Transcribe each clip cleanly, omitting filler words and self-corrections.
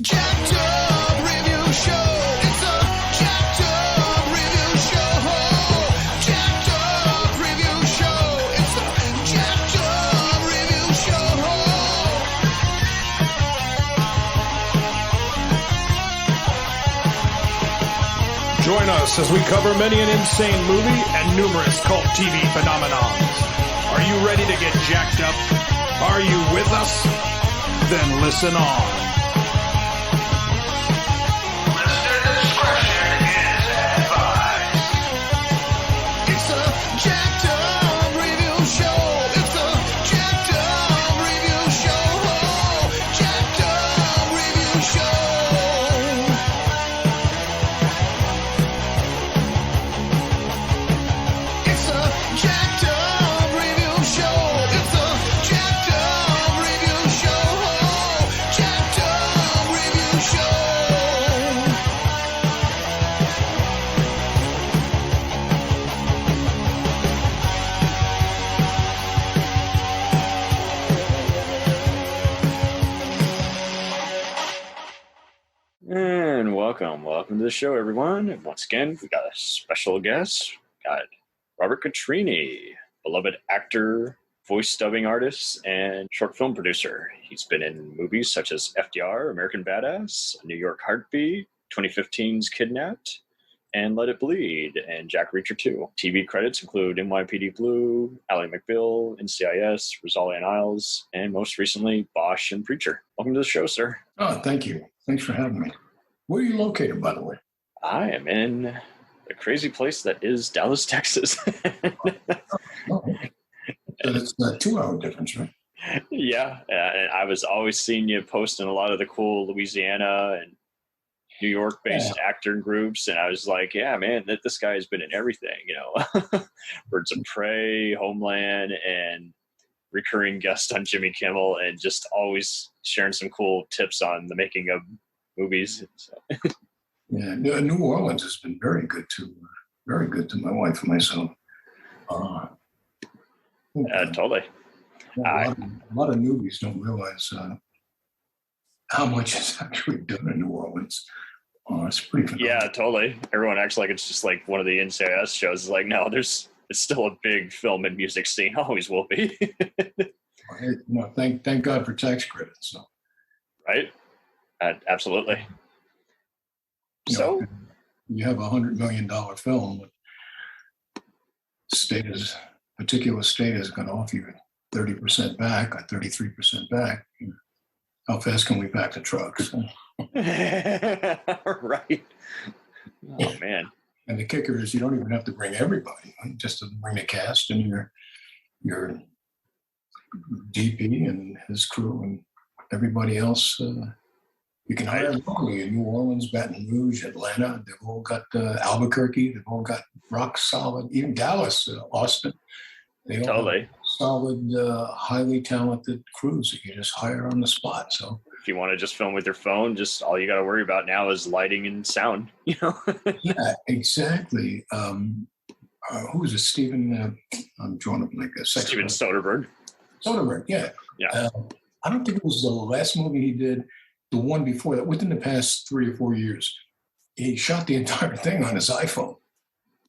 jacked up review show. It's a jacked up review show. Jacked up review show. It's a jacked up review show. Join us as we cover many an insane movie and numerous cult TV phenomenons. Are you ready to get jacked up? Are you with us? Then listen on. Listener discretion is advised. It's a jacked up review show. It's a jacked up review show. Jacked up review show. It's a jacked up review show. It's a jacked up review show. Jacked up review show. And welcome to the show, everyone. And once again, we got a special guest. We got Robert Catrini, beloved actor, voice dubbing artist, and short film producer. He's been in movies such as FDR, American Badass, New York Heartbeat, 2015's Kidnapped, and Let It Bleed, and Jack Reacher 2. TV credits include NYPD Blue, Ally McBeal, NCIS, Rosalia and Isles, and most recently, Bosch and Preacher. Welcome to the show, sir. Oh, thank you. Thanks for having me. Where are you located, by the way? I am in a crazy place that is Dallas, Texas. Oh, okay. So it's a 2-hour difference, right? Yeah, and I was always seeing you posting a lot of the cool Louisiana and New York-based actor groups, and I was like, yeah, man, this guy has been in everything, you know. Birds of Prey, Homeland, and recurring guest on Jimmy Kimmel, and just always sharing some cool tips on the making of movies. So. Yeah, New Orleans has been very good to my wife and myself. Totally. A lot of newbies don't realize how much is actually done in New Orleans. It's pretty phenomenal. Yeah, totally. Everyone acts like it's just like one of the NCIS shows. It's like, no, it's still a big film and music scene. Always will be. Thank God for tax credits. So. Right? Absolutely. So you have $100 million film. Particular state is going to offer you 30% back or 33% back. How fast can we pack the trucks? Right. Oh man. And the kicker is you don't even have to bring everybody. Just to bring the cast and your DP and his crew and everybody else. You can hire locally in New Orleans, Baton Rouge, Atlanta. They've all got Albuquerque. They've all got rock solid. Even Dallas, Austin. They all Totally. have solid, highly talented crews that you just hire on the spot. So if you want to just film with your phone, just all you got to worry about now is lighting and sound. You know. Yeah, exactly. Who is it? Steven? I'm drawing up like a Steven Soderbergh. Soderbergh, yeah. Yeah. I don't think it was the last movie he did. The one before that, within the past 3 or 4 years, he shot the entire thing on his iPhone.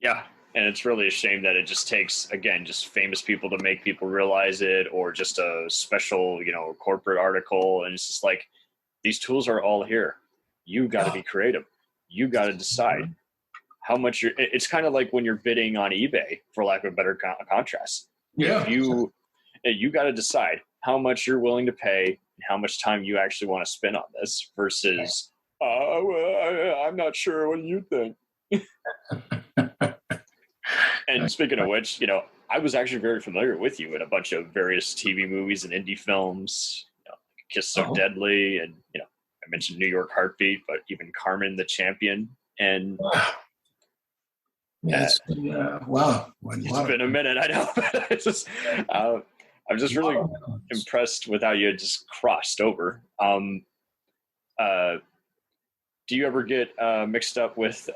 Yeah. And it's really a shame that it just takes, again, just famous people to make people realize it, or just a special, corporate article. And it's just like, these tools are all here. You got to be creative. You got to decide how much it's kind of like when you're bidding on eBay, for lack of a better contrast. Yeah. You got to decide how much you're willing to pay and how much time you actually want to spend on this versus, I'm not sure. What do you think? And speaking of which, I was actually very familiar with you in a bunch of various TV movies and indie films, Kiss So Deadly, and, I mentioned New York Heartbeat, but even Carmen the Champion. And it's been, wow. It's been a minute, I know. I'm just really impressed with how you just crossed over. Do you ever get mixed up with,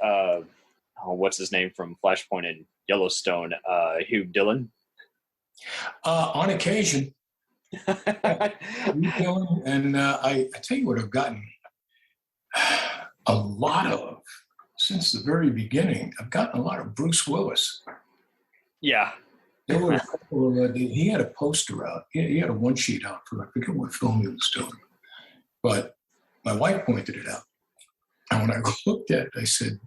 what's his name from Flashpoint and Yellowstone, Hugh Dillon? On occasion. Hugh Dillon, and I tell you what I've gotten. Since the very beginning, I've gotten a lot of Bruce Willis. Yeah. There were a couple of, he had a poster out. He had a one sheet out for, I forget what film he was doing. But my wife pointed it out. And when I looked at it, I said,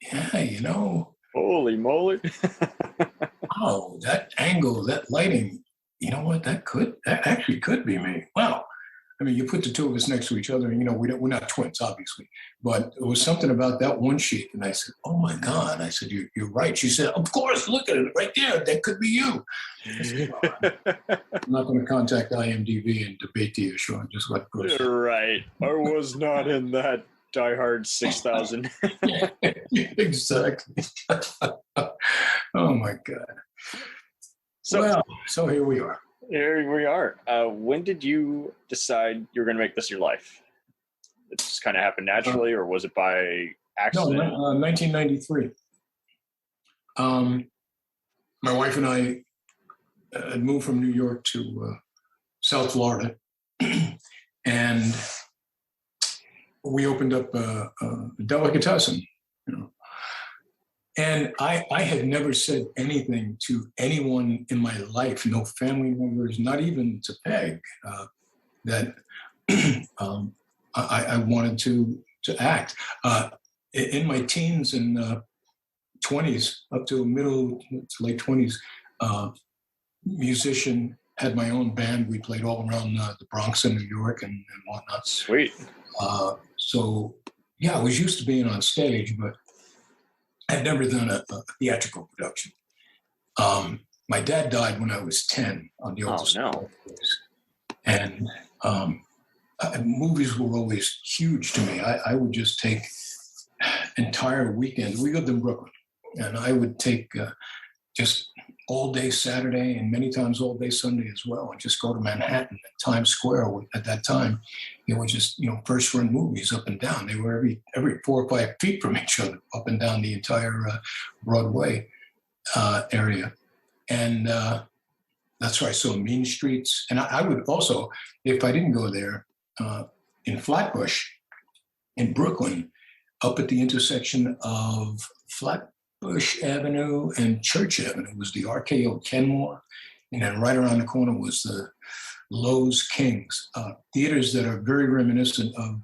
yeah, you know. Holy moly. Wow, that angle, that lighting, you know what, that actually could be me. Wow. I mean, you put the two of us next to each other, and, you know, we're not twins, obviously. But it was something about that one sheet. And I said, oh, my God. I said, you're right. She said, of course, look at it right there. That could be you. I said, I'm not going to contact IMDb and debate the issue. I'm just let go. Right. I was not in that Die Hard 6000. Exactly. Oh, my God. So here we are. Here we are. When did you decide you were going to make this your life? It just kind of happened naturally, or was it by accident? No, 1993. My wife and I had moved from New York to South Florida, and we opened up a delicatessen, you know. And I had never said anything to anyone in my life, no family members, not even to Peg, that I wanted to act. In my teens and 20s, up to middle to late 20s, musician, had my own band. We played all around the Bronx and New York and whatnot. Sweet. So, yeah, I was used to being on stage, but I'd never done a theatrical production. My dad died when I was 10 on the oldest. Oh, no. And movies were always huge to me. I would just take entire weekends. We lived in Brooklyn, and I would take just all day Saturday and many times all day Sunday as well, and just go to Manhattan and Times Square. At that time, it was just, you know, first run movies up and down. They were every 4 or 5 feet from each other, up and down the entire Broadway area. And that's where I saw Mean Streets. And I would also, if I didn't go there, in Flatbush, in Brooklyn, up at the intersection of Flatbush Avenue and Church Avenue was the RKO Kenmore. And then right around the corner was the Lowe's Kings, theaters that are very reminiscent of,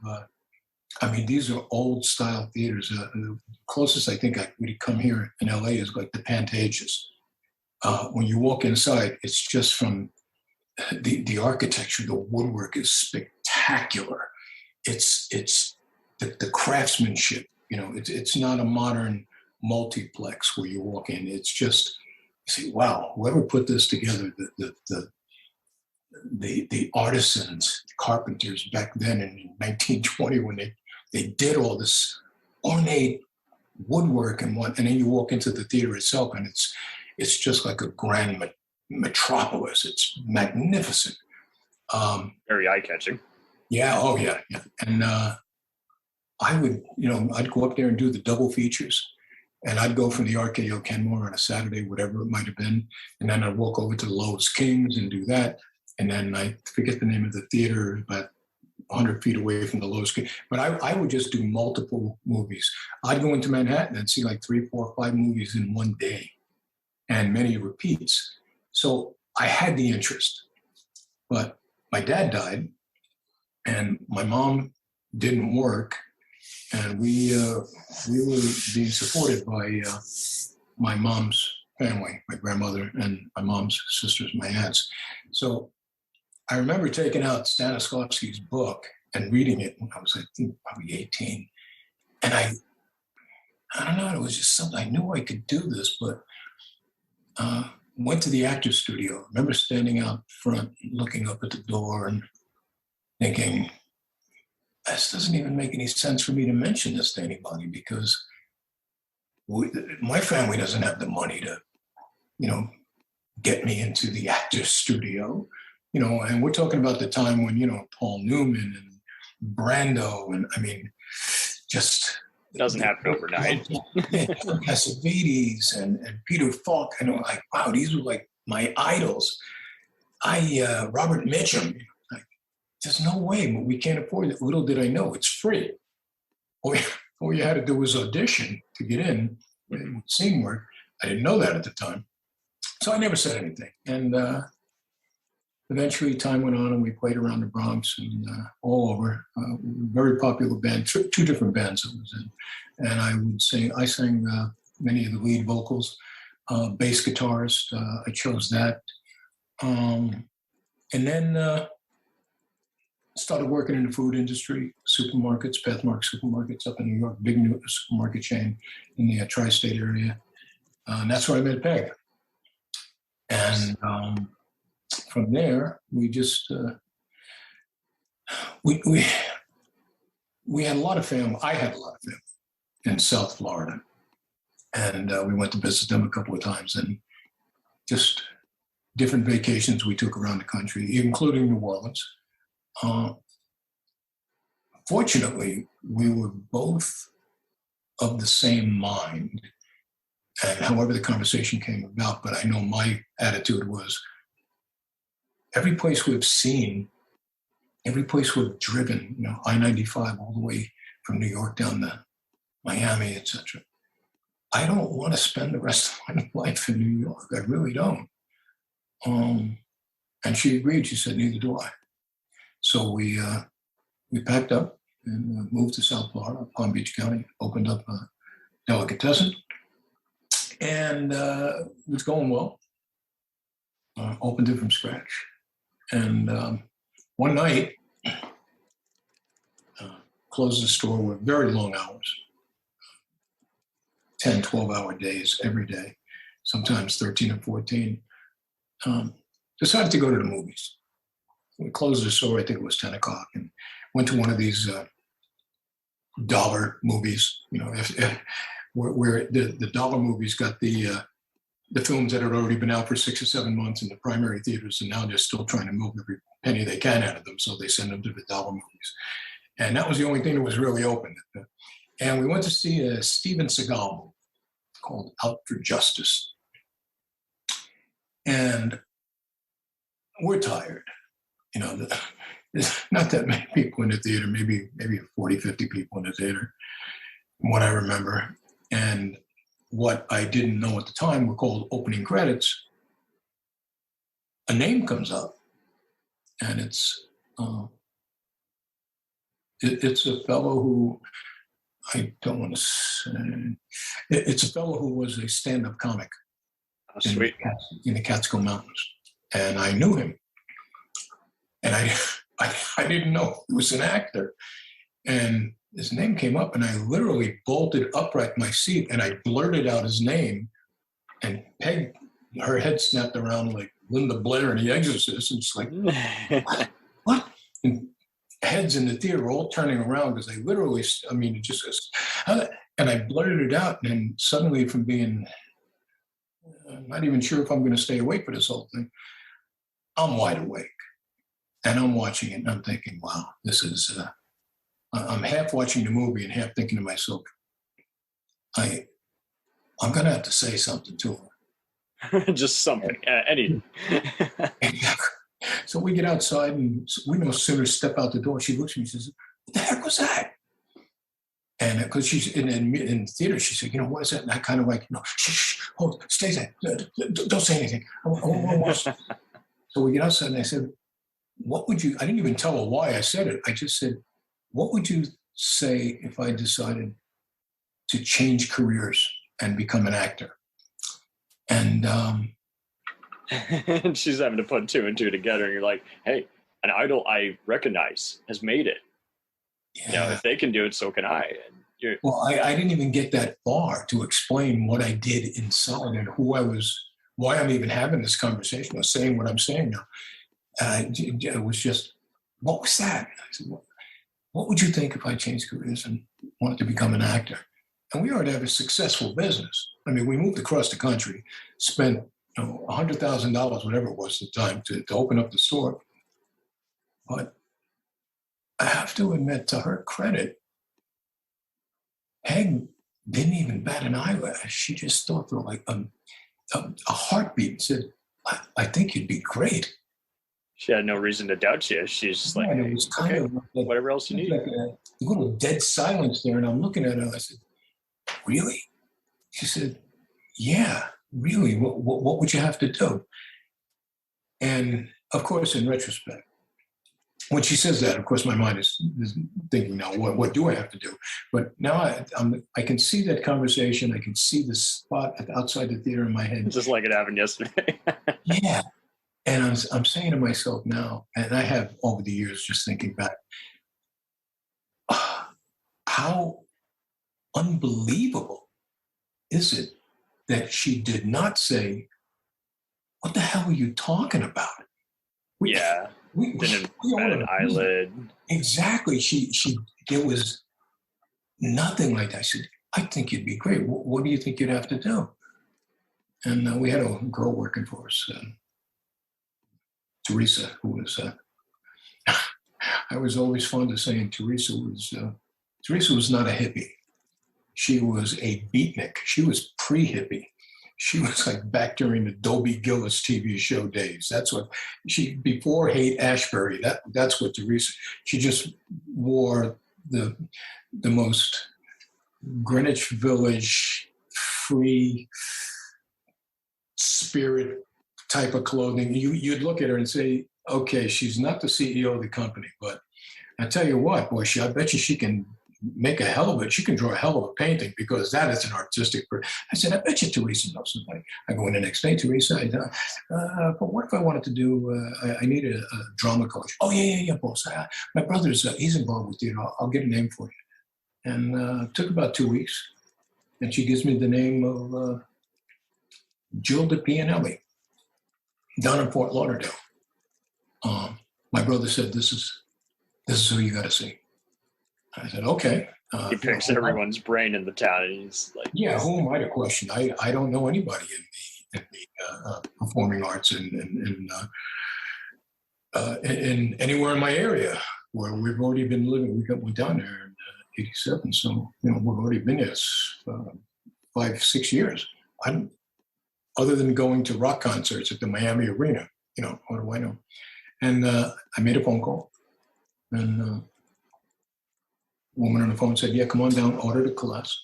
these are old style theaters. The closest I think I would come here in LA is like the Pantages. When you walk inside, it's just from the architecture, the woodwork is spectacular. It's the craftsmanship, you know, it's not a modern multiplex where you walk in. It's just, you say, wow, whoever put this together, the artisans, carpenters back then in 1920, when they did all this ornate woodwork and then you walk into the theater itself, and it's just like a grand metropolis. It's magnificent. Very eye-catching. Yeah. Oh, yeah. And I would, you know, I'd go up there and do the double features. And I'd go from the RKO Kenmore on a Saturday, whatever it might have been. And then I'd walk over to the Lowe's Kings and do that. And then I forget the name of the theater, about 100 feet away from the Lowe's Kings. But I would just do multiple movies. I'd go into Manhattan and see like 3, 4, 5 movies in one day, and many repeats. So I had the interest. But my dad died, and my mom didn't work. And we were being supported by my mom's family, my grandmother and my mom's sisters, my aunts. So I remember taking out Stanislavski's book and reading it when I was, I think, probably 18. And I don't know, it was just something, I knew I could do this, but went to the actor's studio. I remember standing out front, looking up at the door and thinking, this doesn't even make any sense for me to mention this to anybody, because my family doesn't have the money to, you know, get me into the actor's studio, you know, and we're talking about the time when, you know, Paul Newman and Brando, and I mean, just... It doesn't happen overnight. Cassavetes and Peter Falk, and I'm like, wow, these were like my idols. Robert Mitchum, like, there's no way, but we can't afford it. Little did I know, it's free. all you had to do was audition to get in with scene work. I didn't know that at the time. So I never said anything. And eventually time went on and we played around the Bronx and all over. Very popular band, two different bands I was in. And I sang many of the lead vocals, bass guitarist. I chose that. And then started working in the food industry, supermarkets, Pathmark supermarkets up in New York, big new supermarket chain in the tri-state area. And that's where I met Peg. And from there, we just, we had a lot of family. I had a lot of family in South Florida. And we went to visit them a couple of times, and just different vacations we took around the country, including New Orleans. Fortunately, we were both of the same mind, and however the conversation came about, but I know my attitude was, every place we've seen, every place we've driven, I-95 all the way from New York down to Miami, etc. I don't want to spend the rest of my life in New York. I really don't. And she agreed. She said, neither do I. So we packed up and moved to South Florida, Palm Beach County, opened up a delicatessen, and it was going well. Opened it from scratch. And one night, closed the store with very long hours, 10, 12-hour days every day, sometimes 13 or 14. Decided to go to the movies. We closed the store, I think it was 10 o'clock, and went to one of these dollar movies, where the dollar movies got the films that had already been out for 6 or 7 months in the primary theaters, and now they're still trying to milk every penny they can out of them, so they send them to the dollar movies. And that was the only thing that was really open. And we went to see a Steven Seagal movie called Out for Justice. And we're tired. There's not that many people in the theater, maybe 40, 50 people in the theater, from what I remember. And what I didn't know at the time were called opening credits. A name comes up, and it's a fellow who, I don't want to say, it's a fellow who was a stand-up comic in the Catskill Mountains. And I knew him. And I didn't know he was an actor. And his name came up, and I literally bolted upright in my seat, and I blurted out his name. And Peg, her head snapped around like Linda Blair in The Exorcist. And it's like, what? And heads in the theater all turning around because I literally, it just goes, and I blurted it out. And suddenly, from being not even sure if I'm going to stay awake for this whole thing, I'm wide awake. And I'm watching it, and I'm thinking, wow, this is, I'm half watching the movie and half thinking to myself, I'm going to have to say something to her. Just something, anything. So we get outside, and we no sooner step out the door, she looks at me and says, what the heck was that? And because she's in the theater, she said, what is that? And I kind of like, no, shh, hold, stay there. Don't say anything. I want to watch. So we get outside, and I said, I didn't even tell her why I said it. I just said, what would you say if I decided to change careers and become an actor? And she's having to put two and two together, and you're like, hey, an idol I recognize has made it. Yeah. If they can do it, so can I. And well, I didn't even get that far to explain what I did inside and who I was, why I'm even having this conversation or saying what I'm saying now. It was just, what was that? I said, what would you think if I changed careers and wanted to become an actor? And we already have a successful business. We moved across the country, spent $100,000, whatever it was at the time, to open up the store. But I have to admit, to her credit, Peg didn't even bat an eyelash. She just thought for like a heartbeat and said, I think you'd be great. She had no reason to doubt you. She's just like, And hey, it was kind okay, of like, whatever else you need. like a little dead silence there. And I'm looking at her and I said, really? She said, yeah, really. What would you have to do? And of course, in retrospect, when she says that, of course, my mind is thinking now, what do I have to do? But now I can see that conversation. I can see the spot outside the theater in my head. Just like it happened yesterday. Yeah. And I'm saying to myself now, and I have over the years just thinking back, how unbelievable is it that she did not say, what the hell are you talking about? Yeah. Didn't bat an eyelid. Exactly. There was nothing like that. I said, I think you'd be great. What do you think you'd have to do? And we had a girl working for us, Teresa, who was, I was always fond of saying Teresa was not a hippie. She was a beatnik. She was pre-hippie. She was like back during the Dobie Gillis TV show days. That's what before Haight-Ashbury, that's what Teresa, she just wore the most Greenwich Village free spirit type of clothing. You'd look at her and say, okay, she's not the CEO of the company, but I tell you what, boy, I bet you she can make a hell of it. She can draw a hell of a painting because that is an artistic. I said, I bet you Teresa knows somebody. I go in the next day, Teresa, but what if I wanted to do, I need a drama coach. Oh, yeah, boss. My brother's, he's involved with theater. I'll get a name for you. And it took about 2 weeks. And she gives me the name of Jill DePianelli down in Fort Lauderdale. My brother said, this is who you got to see. I said, okay. He picks everyone's brain in the town, and he's like, yeah, who am I to question? I don't know anybody in the performing arts and anywhere in my area where we've already been living. We down there in '87, so we've already been there 5-6 years. Other than going to rock concerts at the Miami Arena, what do I know? And I made a phone call, and woman on the phone said, yeah, come on down, order the class.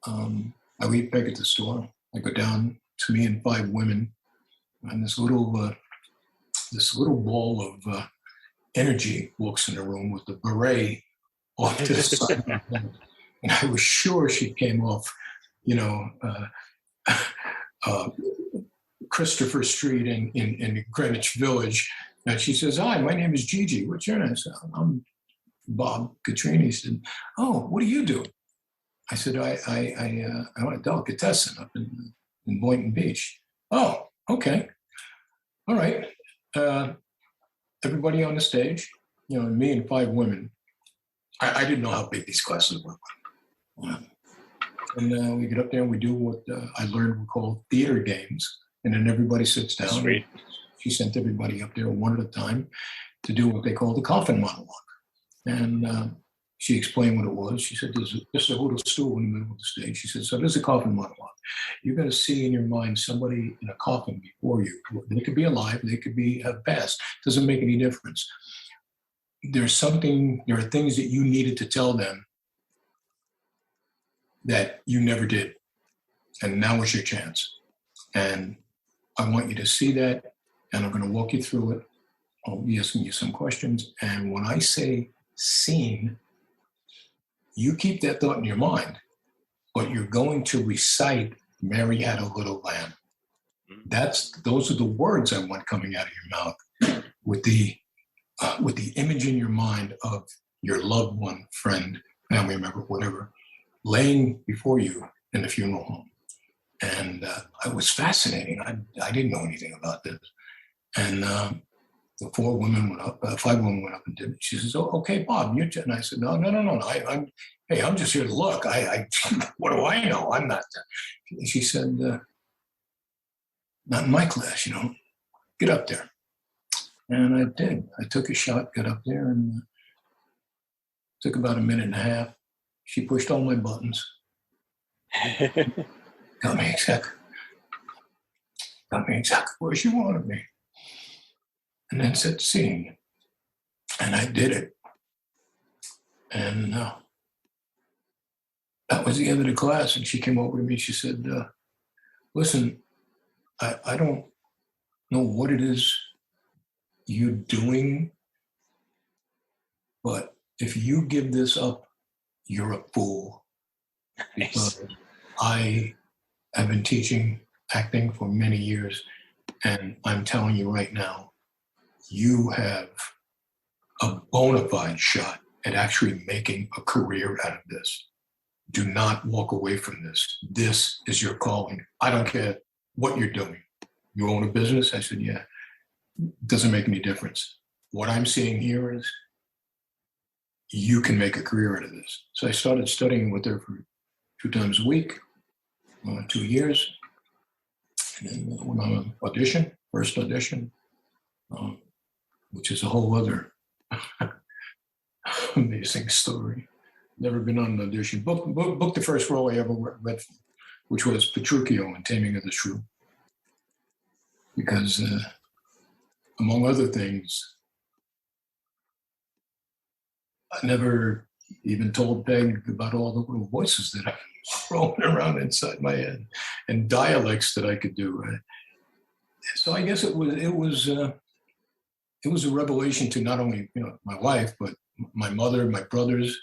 I leave Peg at the store. I go down to me and 5 women, and this little ball of energy walks in the room with the beret off to the side of her head. And I was sure she came off, Christopher Street in Greenwich Village. And she says, hi, my name is Gigi. What's your name? I said, I'm Bob Catrini. Said, oh, what do you do? I said, I own a delicatessen up in Boynton Beach. Oh, okay. All right. Everybody on the stage, me and 5 women. I didn't know how big these classes were. And we get up there and we do what I learned were called theater games. And then everybody sits down. Sweet. She sent everybody up there one at a time to do what they call the coffin monologue. And she explained what it was. She said, there's a little stool in the middle of the stage. She said, so there's a coffin monologue. You're going to see in your mind somebody in a coffin before you. They could be alive. They could be passed. Doesn't make any difference. There are things that you needed to tell them that you never did. And now is your chance. And I want you to see that. And I'm going to walk you through it. I'll be asking you some questions. And when I say scene, you keep that thought in your mind, but you're going to recite Mary Had a Little Lamb. Those are the words I want coming out of your mouth with the image in your mind of your loved one, friend, family member, whatever, laying before you in the funeral home. And it was fascinating. I didn't know anything about this. And the 5 women went up and did it. She says, oh, okay, Bob, you're, and I said, no. I'm just here to look. What do I know? I'm not. And she said, not in my class, get up there. And I did. I took a shot, got up there, and took about a minute and a half. She pushed all my buttons. Got me exactly where she wanted me. and then set the scene. And I did it. And that was the end of the class. And she came over to me. She said, listen, I don't know what it is you're doing, but if you give this up, you're a fool. Nice. Because I have been teaching acting for many years, and I'm telling you right now, you have a bona fide shot at actually making a career out of this. Do not walk away from this. This is your calling. I don't care what you're doing. You own a business? I said, yeah. Doesn't make any difference. What I'm seeing here is you can make a career out of this. So I started studying with her for 2 times a week, 2 years. And then went on an audition, first audition, which is a whole other amazing story. Never been on an audition. Booked the first role I ever read for, which was Petruchio in Taming of the Shrew. Because, among other things, I never even told Peg about all the little voices that I was rolling around inside my head and dialects that I could do. So I guess it was a revelation to not only my wife, but my mother, my brothers.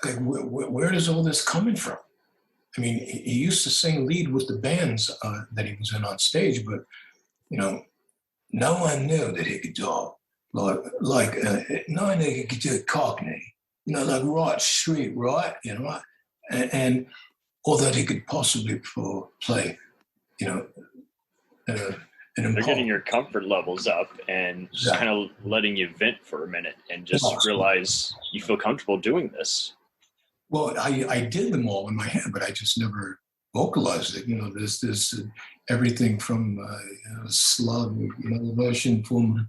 Like, where is all this coming from? I mean, he used to sing lead with the bands that he was in on stage, but no one knew that he could talk like no one knew he could do Cockney, like Rod Street, right? And or that he could possibly play, They're getting your comfort levels up and just kind of letting you vent for a minute and just realize you feel comfortable doing this. Well, I did them all in my head, but I just never vocalized it. There's everything from Slav, Russian, film,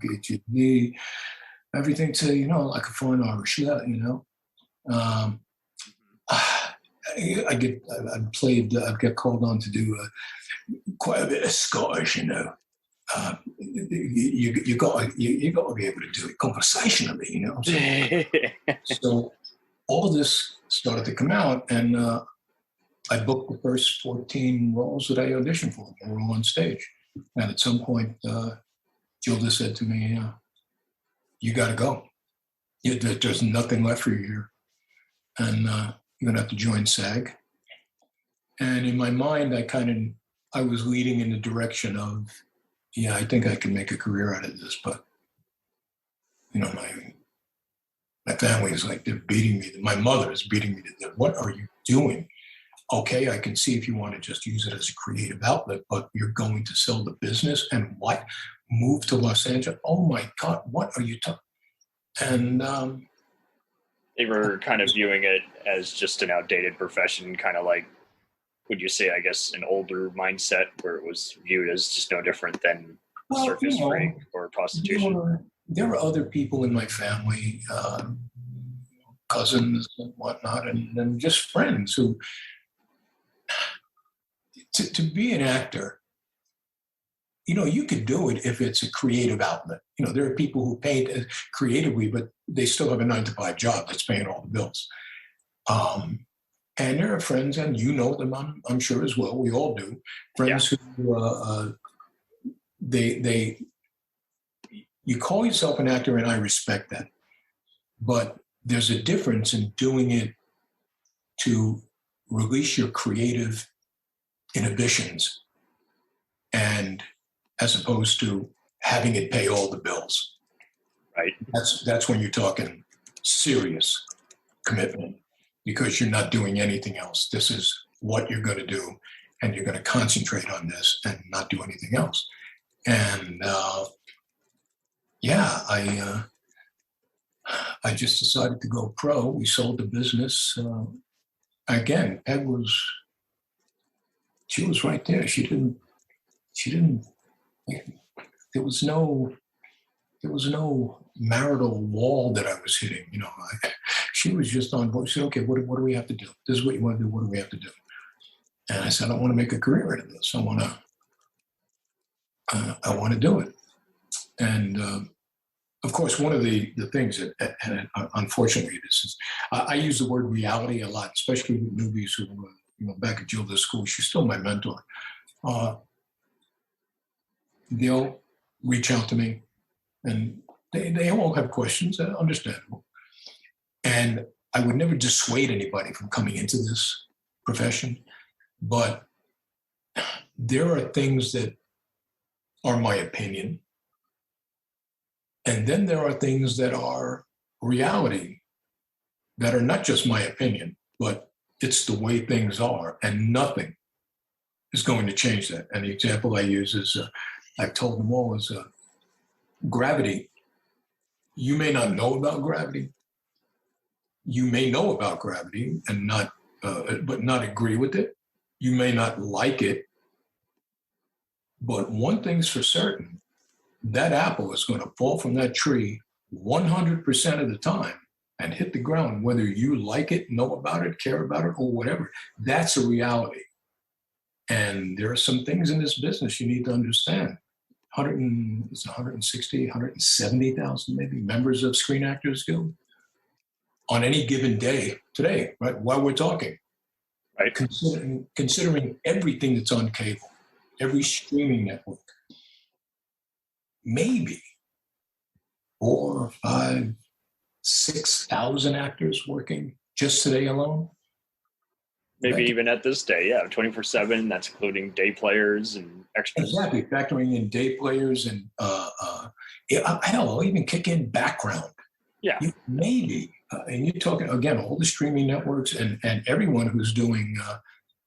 everything to like a foreign Irish, I've got called on to do quite a bit of Scottish, you got to be able to do it conversationally, So all of this started to come out, and I booked the first 14 roles that I auditioned for. They were all on stage, and at some point, Gilda said to me, "You got to go. There's nothing left for you here, and you're gonna have to join SAG." And in my mind, I was leading in the direction of, yeah, I think I can make a career out of this, but my family is like, they're beating me. My mother is beating me to death. What are you doing? Okay, I can see if you want to just use it as a creative outlet, but you're going to sell the business and what? Move to Los Angeles? Oh my God, what are you talking? And they were kind of viewing it as just an outdated profession, kind of like, would you say, I guess, an older mindset where it was viewed as just no different than surface freak or prostitution? There were other people in my family, cousins and whatnot, and just friends who, to be an actor, you could do it if it's a creative outlet. There are people who paint creatively, but they still have a 9-to-5 job that's paying all the bills. And there are friends, and you know them, I'm sure as well. We all do. Friends who you call yourself an actor, and I respect that. But there's a difference in doing it to release your creative inhibitions, and as opposed to having it pay all the bills. Right. That's when you're talking serious commitment, because you're not doing anything else. This is what you're going to do, and you're going to concentrate on this and not do anything else. And I just decided to go pro. We sold the business. Again, Peg she was right there. She didn't, there was no marital wall that I was hitting. She was just on board. She said, okay, what do we have to do? This is what you want to do. What do we have to do? And I said, I want to make a career out of this. I want to do it. And of course, one of the things that, and unfortunately, this is, I use the word reality a lot, especially with newbies who, back at Gilda School. She's still my mentor. They'll reach out to me, and they all have questions, understandable. And I would never dissuade anybody from coming into this profession, but there are things that are my opinion. And then there are things that are reality, that are not just my opinion, but it's the way things are, and nothing is going to change that. And the example I use is, I've told them all, is gravity. You may not know about gravity. You may know about gravity and but not agree with it. You may not like it. But one thing's for certain, that apple is going to fall from that tree 100% of the time and hit the ground, whether you like it, know about it, care about it, or whatever. That's a reality. And there are some things in this business you need to understand. 160, 170,000 maybe members of Screen Actors Guild on any given day today, right, while we're talking. Right. Considering everything that's on cable, every streaming network, maybe 4, 5, 6,000 actors working just today alone. Maybe even at this day, 24/7. That's including day players and extras. Exactly, factoring in day players and hell, I'll even kick in background. Yeah, maybe. And you're talking again, all the streaming networks and everyone who's doing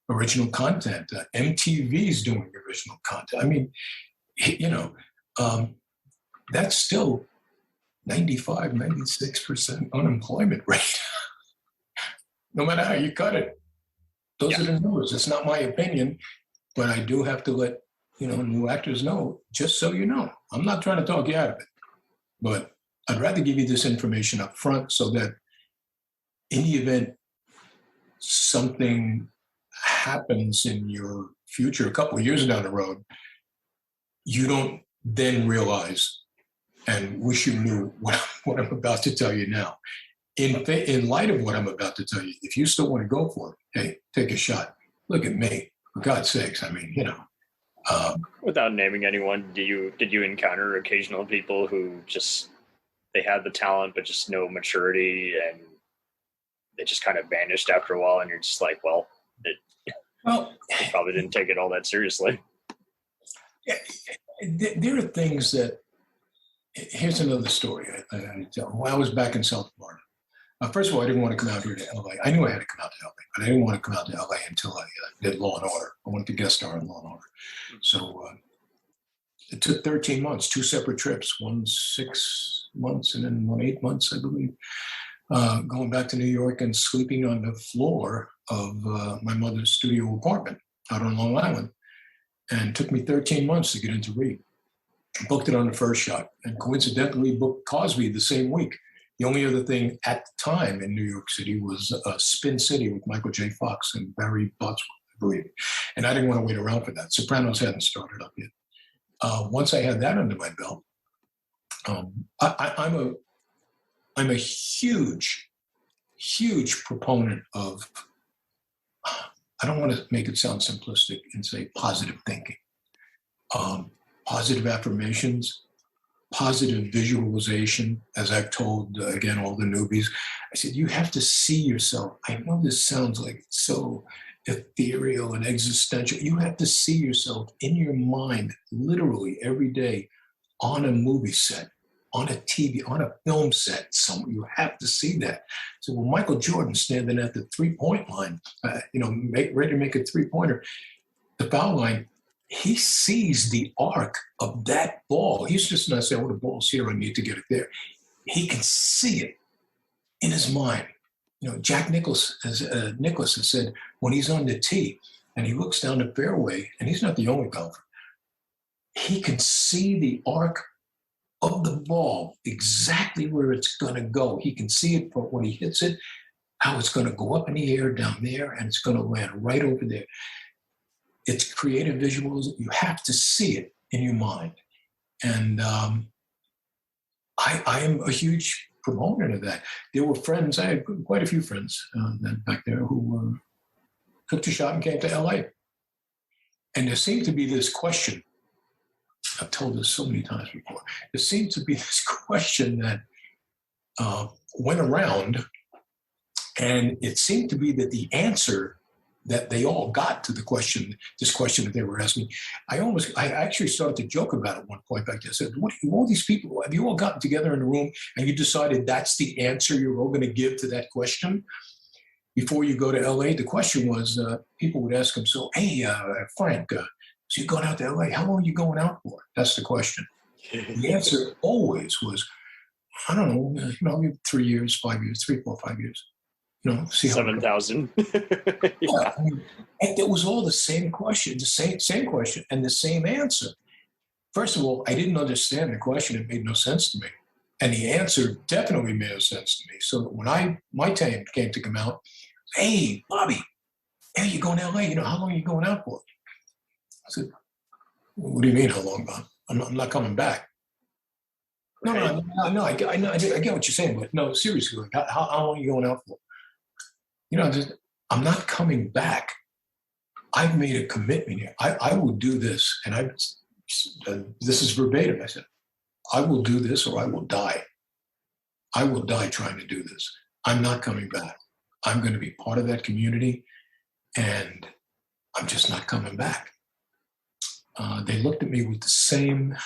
original content. MTV's doing original content. I mean, that's still 95, 96% unemployment rate. No matter how you cut it. Those are the numbers. It's not my opinion, but I do have to let new actors know, just so you know. I'm not trying to talk you out of it, but I'd rather give you this information up front so that in the event something happens in your future, a couple of years down the road, you don't then realize and wish you knew what I'm about to tell you now. In light of what I'm about to tell you, if you still want to go for it, hey, take a shot. Look at me, for God's sakes. I mean, without naming anyone, did you encounter occasional people who just, they had the talent but just no maturity, and they just kind of vanished after a while, and you're just like, they probably didn't take it all that seriously. There are things that. Here's another story. When I was back in South Florida. First of all, I didn't want to come out here to LA. I knew I had to come out to LA, but I didn't want to come out to LA until I did Law and Order. I wanted to guest star in Law and Order. So it took 13 months, 2 separate trips, one 6 months and then one 8 months, I believe, going back to New York and sleeping on the floor of my mother's studio apartment out on Long Island. And it took me 13 months to get into Reed. Booked it on the first shot, and coincidentally booked Cosby the same week. The only other thing at the time in New York City was Spin City with Michael J. Fox and Barry Bottsworth, I believe. And I didn't want to wait around for that. Sopranos hadn't started up yet. Once I had that under my belt, I'm a huge proponent of, I don't want to make it sound simplistic and say positive thinking. Positive affirmations, positive visualization, as I've told, again, all the newbies. I said, you have to see yourself. I know this sounds like so ethereal and existential. You have to see yourself in your mind, literally every day, on a movie set, on a TV, on a film set somewhere. You have to see that. So when Michael Jordan standing at the 3-point line, ready to make a 3-pointer, the foul line, he sees the arc of that ball. He's just not saying, the ball's here, I need to get it there. He can see it in his mind. Jack Nicklaus has said, when he's on the tee and he looks down the fairway, and he's not the only golfer, he can see the arc of the ball, exactly where it's going to go. He can see it when he hits it, how it's going to go up in the air down there, and it's going to land right over there. It's creative visuals. You have to see it in your mind. And I am a huge proponent of that. There were friends, I had quite a few friends back there who took the shot and came to LA. And there seemed to be this question. I've told this so many times before. There seemed to be this question that went around, and it seemed to be that the answer that they all got to this question that they were asking, I actually started to joke about it at one point back there. I said, what all these people, have you all gotten together in a room and you decided that's the answer you're all going to give to that question before you go to LA? The question was, people would ask him, so, hey, Frank, so you're going out to LA, how long are you going out for? That's the question. The answer always was, I don't know, 3 years, 5 years, 3, 4, 5 years. See 7,000. Yeah, and it was all the same question, the same question, and the same answer. First of all, I didn't understand the question; it made no sense to me, and the answer definitely made no sense to me. So when my time came to come out, hey, Bobby, hey, you going to LA? How long are you going out for? I said, what do you mean, how long, Bob? I'm not coming back. Right. No, I get what you're saying, but no, seriously, how long are you going out for? I'm not coming back. I've made a commitment here. I will do this, and this is verbatim. I said, I will do this or I will die. I will die trying to do this. I'm not coming back. I'm going to be part of that community, and I'm just not coming back. They looked at me with the same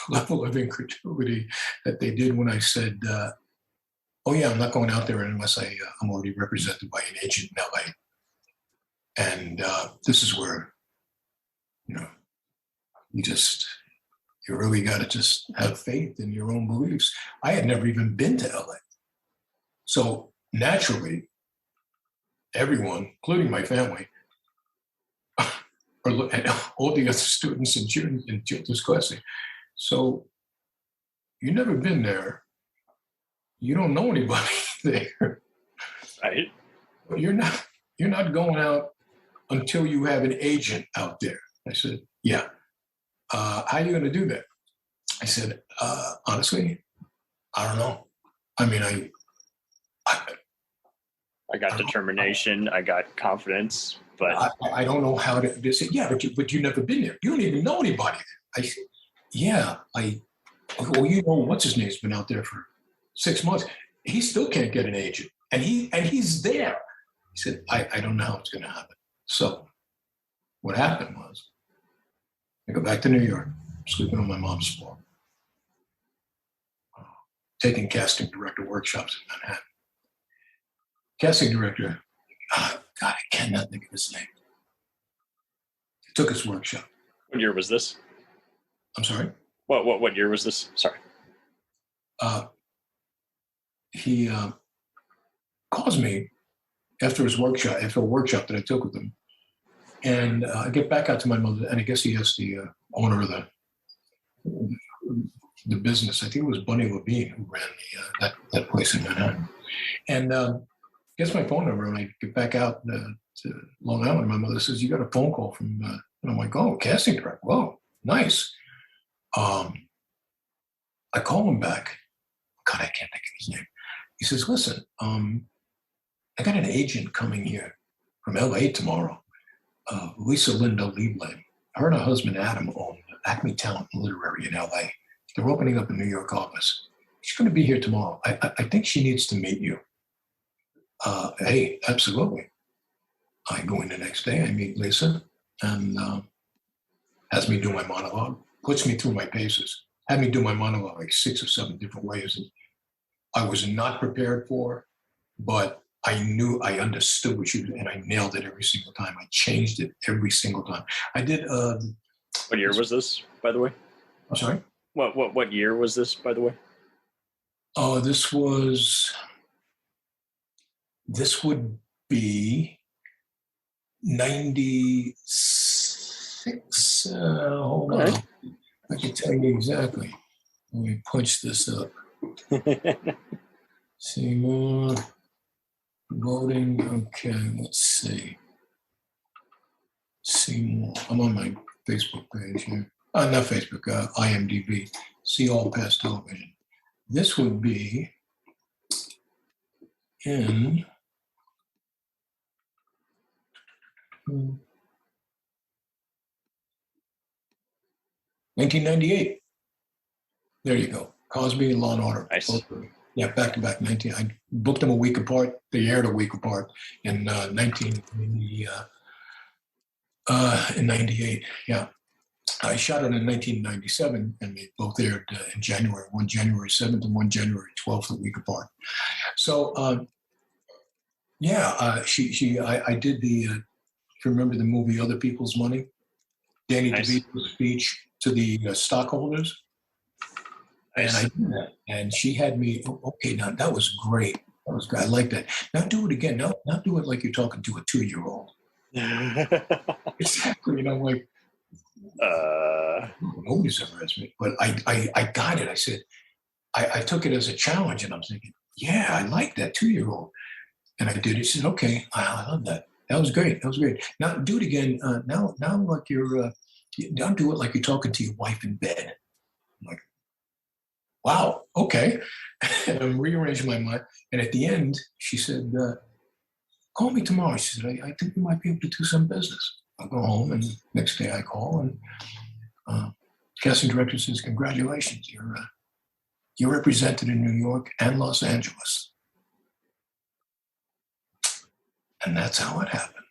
level of incredulity that they did when I said, oh yeah, I'm not going out there unless I'm already represented by an agent in LA. And this is where, you really got to just have faith in your own beliefs. I had never even been to LA. So naturally, everyone, including my family, and all the other students in this class, so you've never been there. You don't know anybody there. Right. You're not going out until you have an agent out there. I said, yeah. How are you going to do that? I said, honestly, I don't know. I mean, I got determination. I got confidence, but I don't know how to. They said, yeah, but you've never been there. You don't even know anybody there. I said, yeah. Well, what's his name's been out there for 6 months. He still can't get an agent, and he's there. He said, I don't know how it's going to happen. So what happened was, I go back to New York, sleeping on my mom's floor, taking casting director workshops in Manhattan. Casting director, God, I cannot think of his name. He took his workshop. What year was this? I'm sorry? What year was this? Sorry. He calls me after a workshop that I took with him. And I get back out to my mother, and I guess he asked the owner of the business. I think it was Bunny Levine who ran that place in Manhattan. And gets my phone number, and I get back out to Long Island. And my mother says, you got a phone call from, and I'm like, oh, casting director. Whoa, nice. I call him back. God, I can't think of his name. He says, listen, I got an agent coming here from LA tomorrow. Lisa Linda Liebland. Her and her husband Adam own Acme Talent and Literary in LA. They're opening up a New York office. She's going to be here tomorrow. I think she needs to meet you. Hey, absolutely. I go in the next day. I meet Lisa, and has me do my monologue. Puts me through my paces. Had me do my monologue like 6 or 7 different ways. And I was not prepared for, but I knew, I understood what she was, and I nailed it every single time. I changed it every single time. I did. What year was this, by the way? I'm sorry? What year was this, by the way? Oh, this would be 96. Hold on. Right. I can tell you exactly. Let me punch this up. Seymour. Voting. Okay, let's see. Seymour. I'm on my Facebook page here. Not Facebook, IMDb. see all past television. This would be in 1998. There you go. Cosby and Law and Order. Nice. Yeah, back to back. I booked them a week apart. They aired a week apart in 98. Yeah, I shot it in 1997, and they both aired in January. One January 7th and one January 12th, a week apart. So, I did the. If you remember the movie Other People's Money, Danny Nice. DeVito's speech to the stockholders. Nice. And I did that. And she had me, okay, now that was great. That was great. I like that. Now do it again. Now do it like you're talking to a 2-year-old. Exactly. Like, nobody's ever asked me. But I got it. I said, I took it as a challenge, and I'm thinking, yeah, I like that 2-year-old. And I did it. She said, okay, I love that. That was great. That was great. Now do it again. Now like you're, now do it like you're talking to your wife in bed. I'm like, wow, okay. And I'm rearranging my mind. And at the end, she said, call me tomorrow. She said, I think we might be able to do some business. I'll go home, and next day I call, and casting director says, congratulations, you're represented in New York and Los Angeles. And that's how it happened.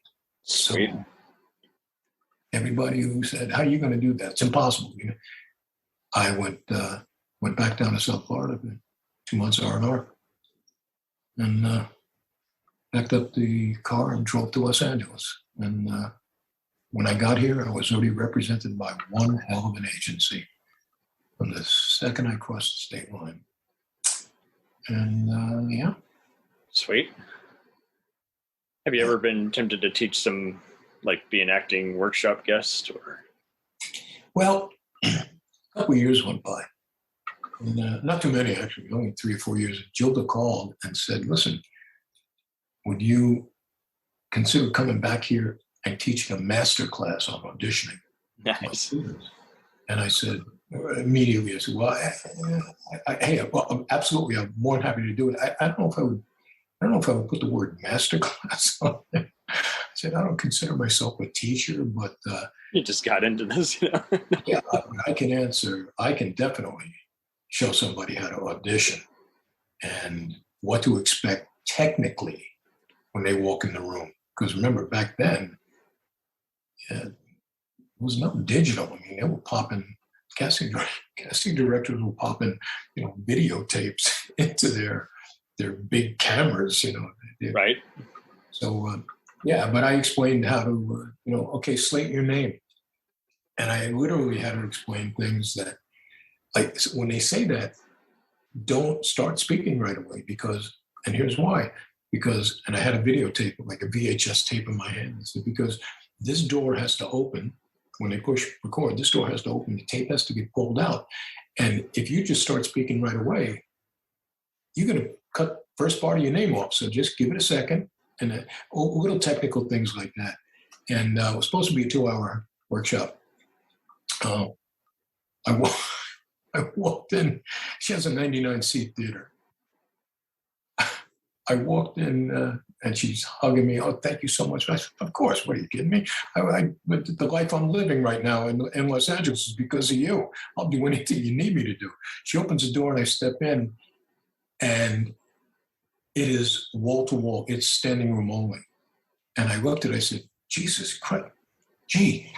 Sweet. So everybody who said, how are you going to do that? It's impossible. I went back down to South Florida, 2 months R&R, and packed up the car and drove to Los Angeles. And when I got here, I was already represented by one hell of an agency from the second I crossed the state line. And yeah. Sweet. Have you ever been tempted to teach some, like, be an acting workshop guest, or? Well, a couple of years went by. And, not too many, actually, only 3 or 4 years. Gilda called and said, listen, would you consider coming back here and teaching a master class on auditioning? Nice. And I said, immediately, I said, well, well, absolutely, I'm more than happy to do it. I don't know if I would put the word master class on it. I said, I don't consider myself a teacher, but You just got into this, you know? yeah, I can definitely show somebody how to audition and what to expect technically when they walk in the room. Because remember, back then, it was not digital. I mean, they were popping, casting directors were popping, videotapes into their big cameras, Right. So, but I explained how to, okay, slate your name. And I literally had to explain things that, like, when they say that, don't start speaking right away and here's why. And I had a videotape, like a VHS tape in my hand. So because this door has to open, when they push record, this door has to open, the tape has to get pulled out. And if you just start speaking right away, you're going to cut first part of your name off. So just give it a second, and little technical things like that. And it was supposed to be a 2-hour workshop. I walked in. She has a 99-seat theater. I walked in, and she's hugging me. Oh, thank you so much. I said, of course. What, are you kidding me? The life I'm living right now in Los Angeles is because of you. I'll do anything you need me to do. She opens the door, and I step in, and it is wall to wall. It's standing room only. And I looked at it. I said, Jesus Christ, gee,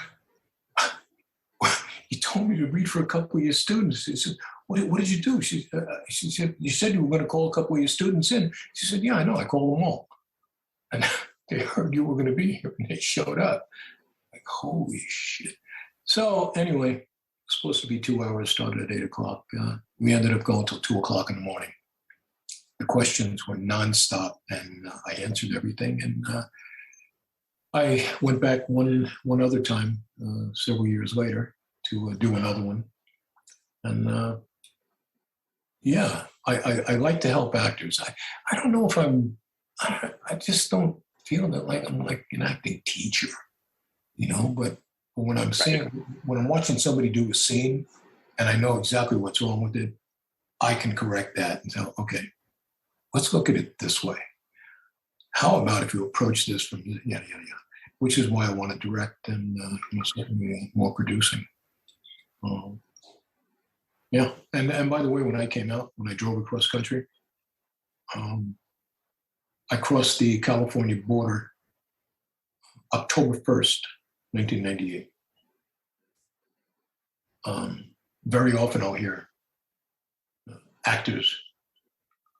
you told me to read for a couple of your students. She said, what did you do? She said, you said you were going to call a couple of your students in. She said, yeah, I know. I called them all. And they heard you were going to be here, and they showed up. Like, holy shit. So anyway, it was supposed to be 2 hours, started at 8 o'clock. We ended up going till 2 o'clock in the morning. The questions were nonstop, and I answered everything. And I went back one other time, several years later, to do another one. And I like to help actors. I don't know if I just don't feel that like I'm like an acting teacher, but when I'm seeing, when I'm watching somebody do a scene and I know exactly what's wrong with it, I can correct that and tell, okay, let's look at it this way. How about if you approach this from yada, yada, yada, which is why I want to direct and certainly more producing. Yeah, and by the way, when I came out, when I drove across country, I crossed the California border October 1st, 1998. Very often I'll hear actors,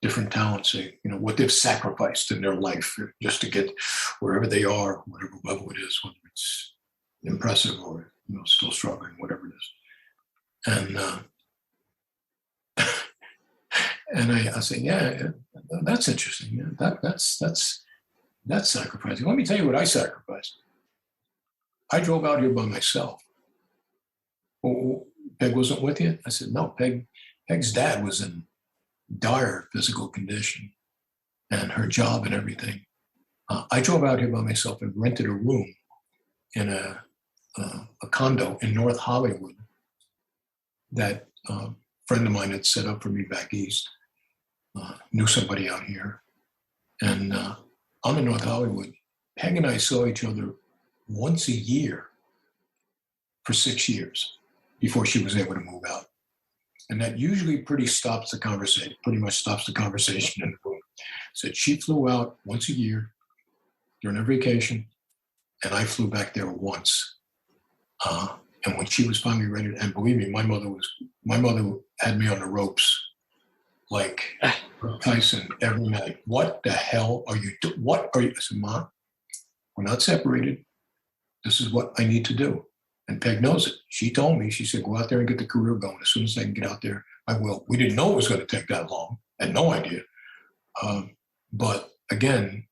different talents say, what they've sacrificed in their life just to get wherever they are, whatever level it is, whether it's impressive or still struggling, whatever it is. And and I say, yeah, that's interesting. Yeah, that's sacrificing. Let me tell you what I sacrificed. I drove out here by myself. Oh, Peg wasn't with you? I said, no, Peg's dad was in dire physical condition and her job and everything. I drove out here by myself and rented a room in a condo in North Hollywood that a friend of mine had set up for me back east. Knew somebody out here. And I'm in North Hollywood. Peg and I saw each other once a year for 6 years before she was able to move out. And that usually pretty much stops the conversation in the room. Said she flew out once a year during her vacation, and I flew back there once. And when she was finally ready, and believe me, my mother had me on the ropes like Tyson every night. What the hell are you doing? What are you? I said, Mom, we're not separated. This is what I need to do. And Peg knows it. She told me, she said, go out there and get the career going. As soon as I can get out there, I will. We didn't know it was going to take that long. I had no idea. But again,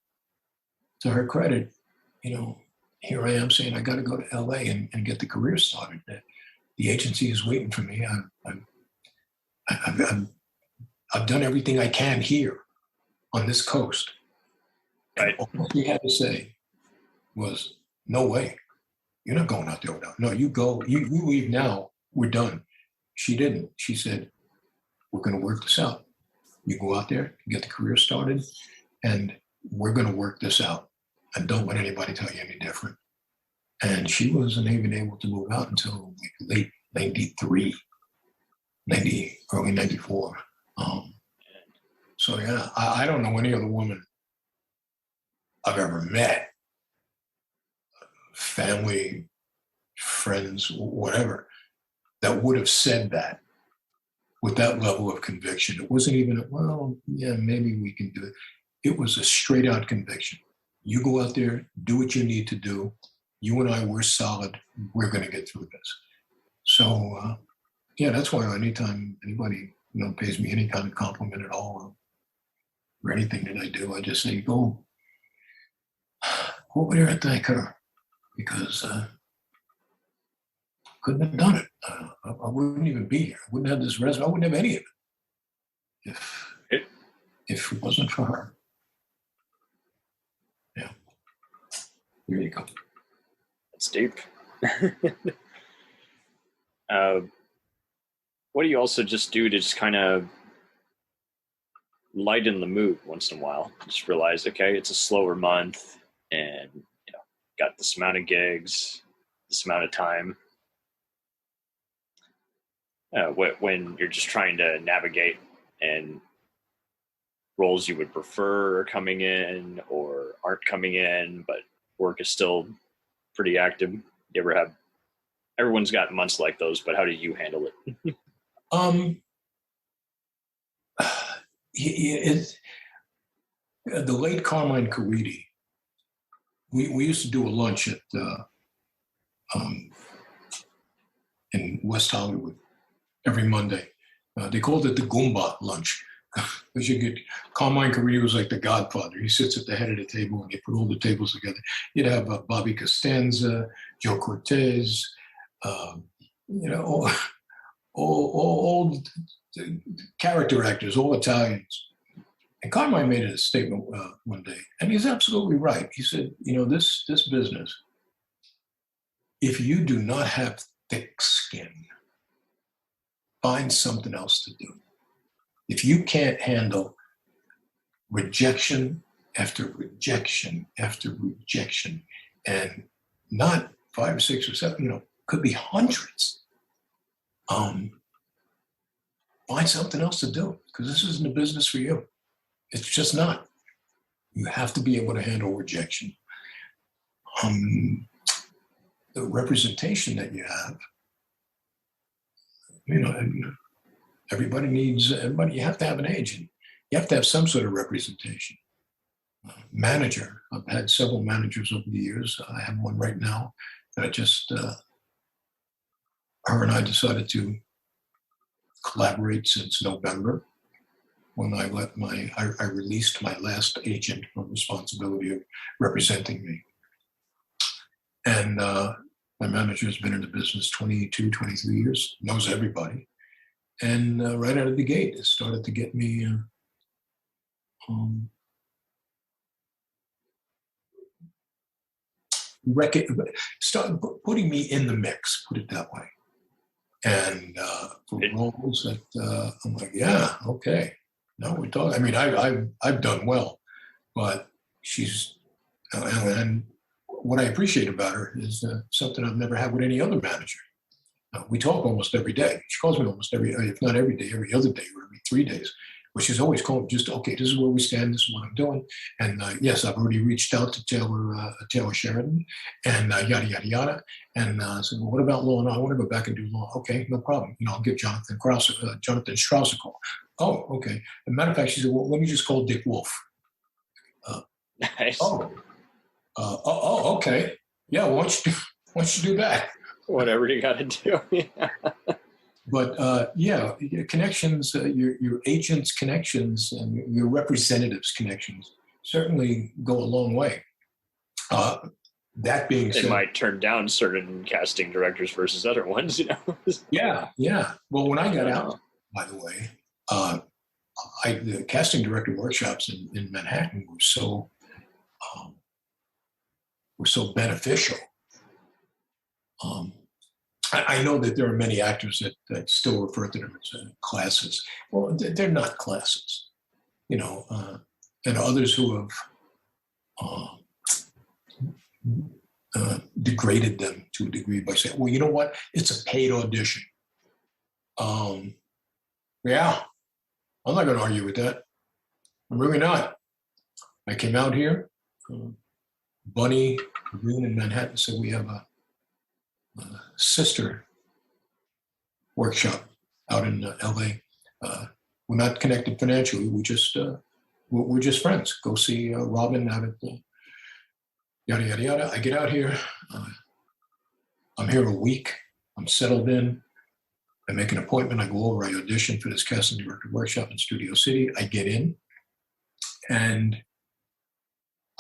to her credit, here I am saying I got to go to LA and get the career started. The agency is waiting for me. I've done everything I can here on this coast. Right. All she had to say was, no way. You're not going out there without. No, you go. You leave now. We're done. She didn't. She said, we're going to work this out. You go out there, get the career started, and we're going to work this out. And don't let anybody tell you any different. And she wasn't even able to move out until late 93, early 94. So yeah, I don't know any other woman I've ever met, family, friends, whatever, that would have said that with that level of conviction. It wasn't even, well, yeah, maybe we can do it. It was a straight out conviction. You go out there, do what you need to do. You and I, we're solid. We're going to get through this. So, yeah, that's why anytime anybody, pays me any kind of compliment at all or anything that I do, I just say, go over there and thank her, because couldn't have done it. I wouldn't even be here. I wouldn't have this resume. I wouldn't have any of it if it wasn't for her. Yeah. There you go. That's deep. What do you also just do to just kind of lighten the mood once in a while? Just realize, okay, it's a slower month and, got this amount of gigs, this amount of time. When you're just trying to navigate and roles you would prefer are coming in or aren't coming in, but work is still pretty active. You ever have, everyone's got months like those, but how do you handle it? The late Carmine Caridi, we used to do a lunch at in West Hollywood every Monday. They called it the Goomba lunch. Because you get, Carmine Caridi was like the godfather. He sits at the head of the table and they put all the tables together. You'd have Bobby Costanza, Joe Cortez, all character actors, all Italians. And Carmine made a statement one day, and he's absolutely right. He said, this business, if you do not have thick skin, find something else to do. If you can't handle rejection after rejection after rejection, and not 5 or 6 or 7, could be hundreds, find something else to do, because this isn't a business for you. It's just not. You have to be able to handle rejection. The representation that you have, everybody, you have to have an agent. You have to have some sort of representation. Manager, I've had several managers over the years. I have one right now that I just, her and I decided to collaborate since November, when I released my last agent from responsibility of representing me. And my manager has been in the business 22, 23 years, knows everybody. And right out of the gate, it started to get me started putting me in the mix, put it that way. And for roles that I'm like, yeah, okay. Now we're talking. I mean, I've done well, but she's, and what I appreciate about her is something I've never had with any other manager. We talk almost every day. She calls me almost if not every day, every other day or every 3 days. But she's always calling just, okay, this is where we stand, this is what I'm doing. And yes, I've already reached out to Taylor Sheridan and yada, yada, yada. And I said, well, what about law? No, I want to go back and do law. Okay, no problem. I'll give Jonathan Strauss a call. Oh, okay. As a matter of fact, she said, well, let me just call Dick Wolf. Nice. Okay. Yeah, why don't you do that? Whatever you got to do. Yeah. But yeah, your connections, your agents' connections and your representatives' connections certainly go a long way. That being said, it might turn down certain casting directors versus other ones, Yeah. Well, when I got out, by the way, the casting director workshops in Manhattan were so beneficial. I know that there are many actors that still refer to them as classes. Well, they're not classes, and others who have degraded them to a degree by saying, well, you know what? It's a paid audition. Yeah, I'm not going to argue with that. I'm really not. I came out here. Bunny Green in Manhattan said we have a sister workshop out in LA. We're not connected financially. We're just friends. Go see Robin out at yada, yada, yada. I get out here. I'm here a week. I'm settled in. I make an appointment. I go over. I audition for this casting director workshop in Studio City. I get in. And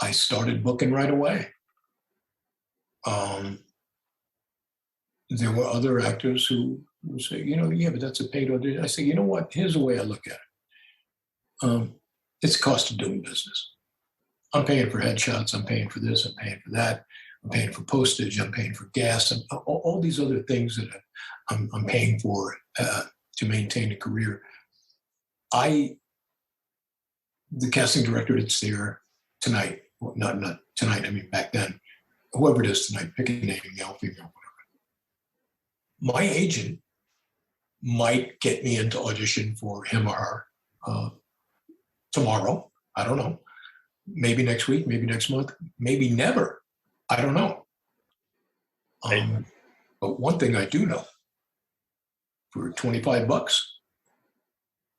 I started booking right away. There were other actors who would say, yeah, but that's a paid audition. I say, you know what? Here's the way I look at it. It's a cost of doing business. I'm paying for headshots. I'm paying for this. I'm paying for that. I'm paying for postage. I'm paying for gas. And all these other things that I'm paying for to maintain a career. The casting director that's there tonight, well, not tonight, I mean back then, whoever it is tonight, pick a name, male, female, whatever. My agent might get me into audition for him or her tomorrow. I don't know. Maybe next week, maybe next month, maybe never. I don't know. But one thing I do know, for $25,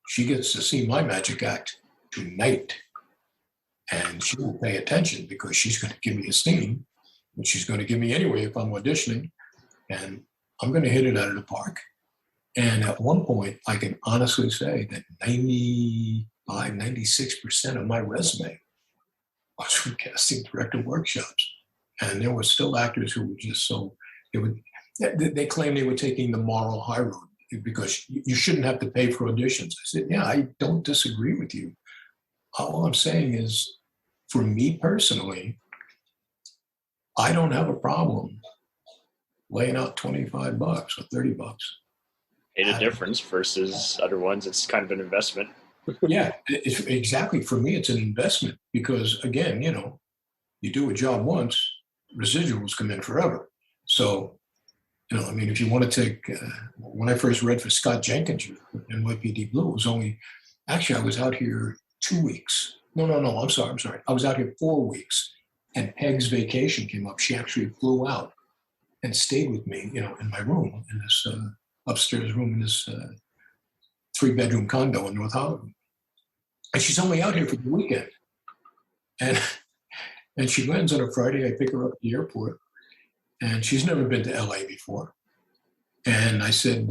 she gets to see my magic act tonight. And she will pay attention because she's going to give me a scene, which she's going to give me anyway if I'm auditioning. And I'm going to hit it out of the park. And at one point, I can honestly say that 96% of my resume was from casting director workshops. And there were still actors who were just they claimed they were taking the moral high road because you shouldn't have to pay for auditions. I said, yeah, I don't disagree with you. All I'm saying is, for me personally, I don't have a problem laying out $25 or $30. paid a difference versus other ones. It's kind of an investment. Yeah, exactly. For me, it's an investment because, again, you do a job once, residuals come in forever. So, I mean, if you want to take, when I first read for Scott Jenkins in NYPD Blue, it was actually, I was out here 2 weeks. No, I'm sorry. I was out here 4 weeks, and Peg's vacation came up. She actually flew out and stayed with me, in my room, in this upstairs room in this 3-bedroom condo in North Hollywood. And she's only out here for the weekend. And she lands on a Friday. I pick her up at the airport. And she's never been to LA before. And I said,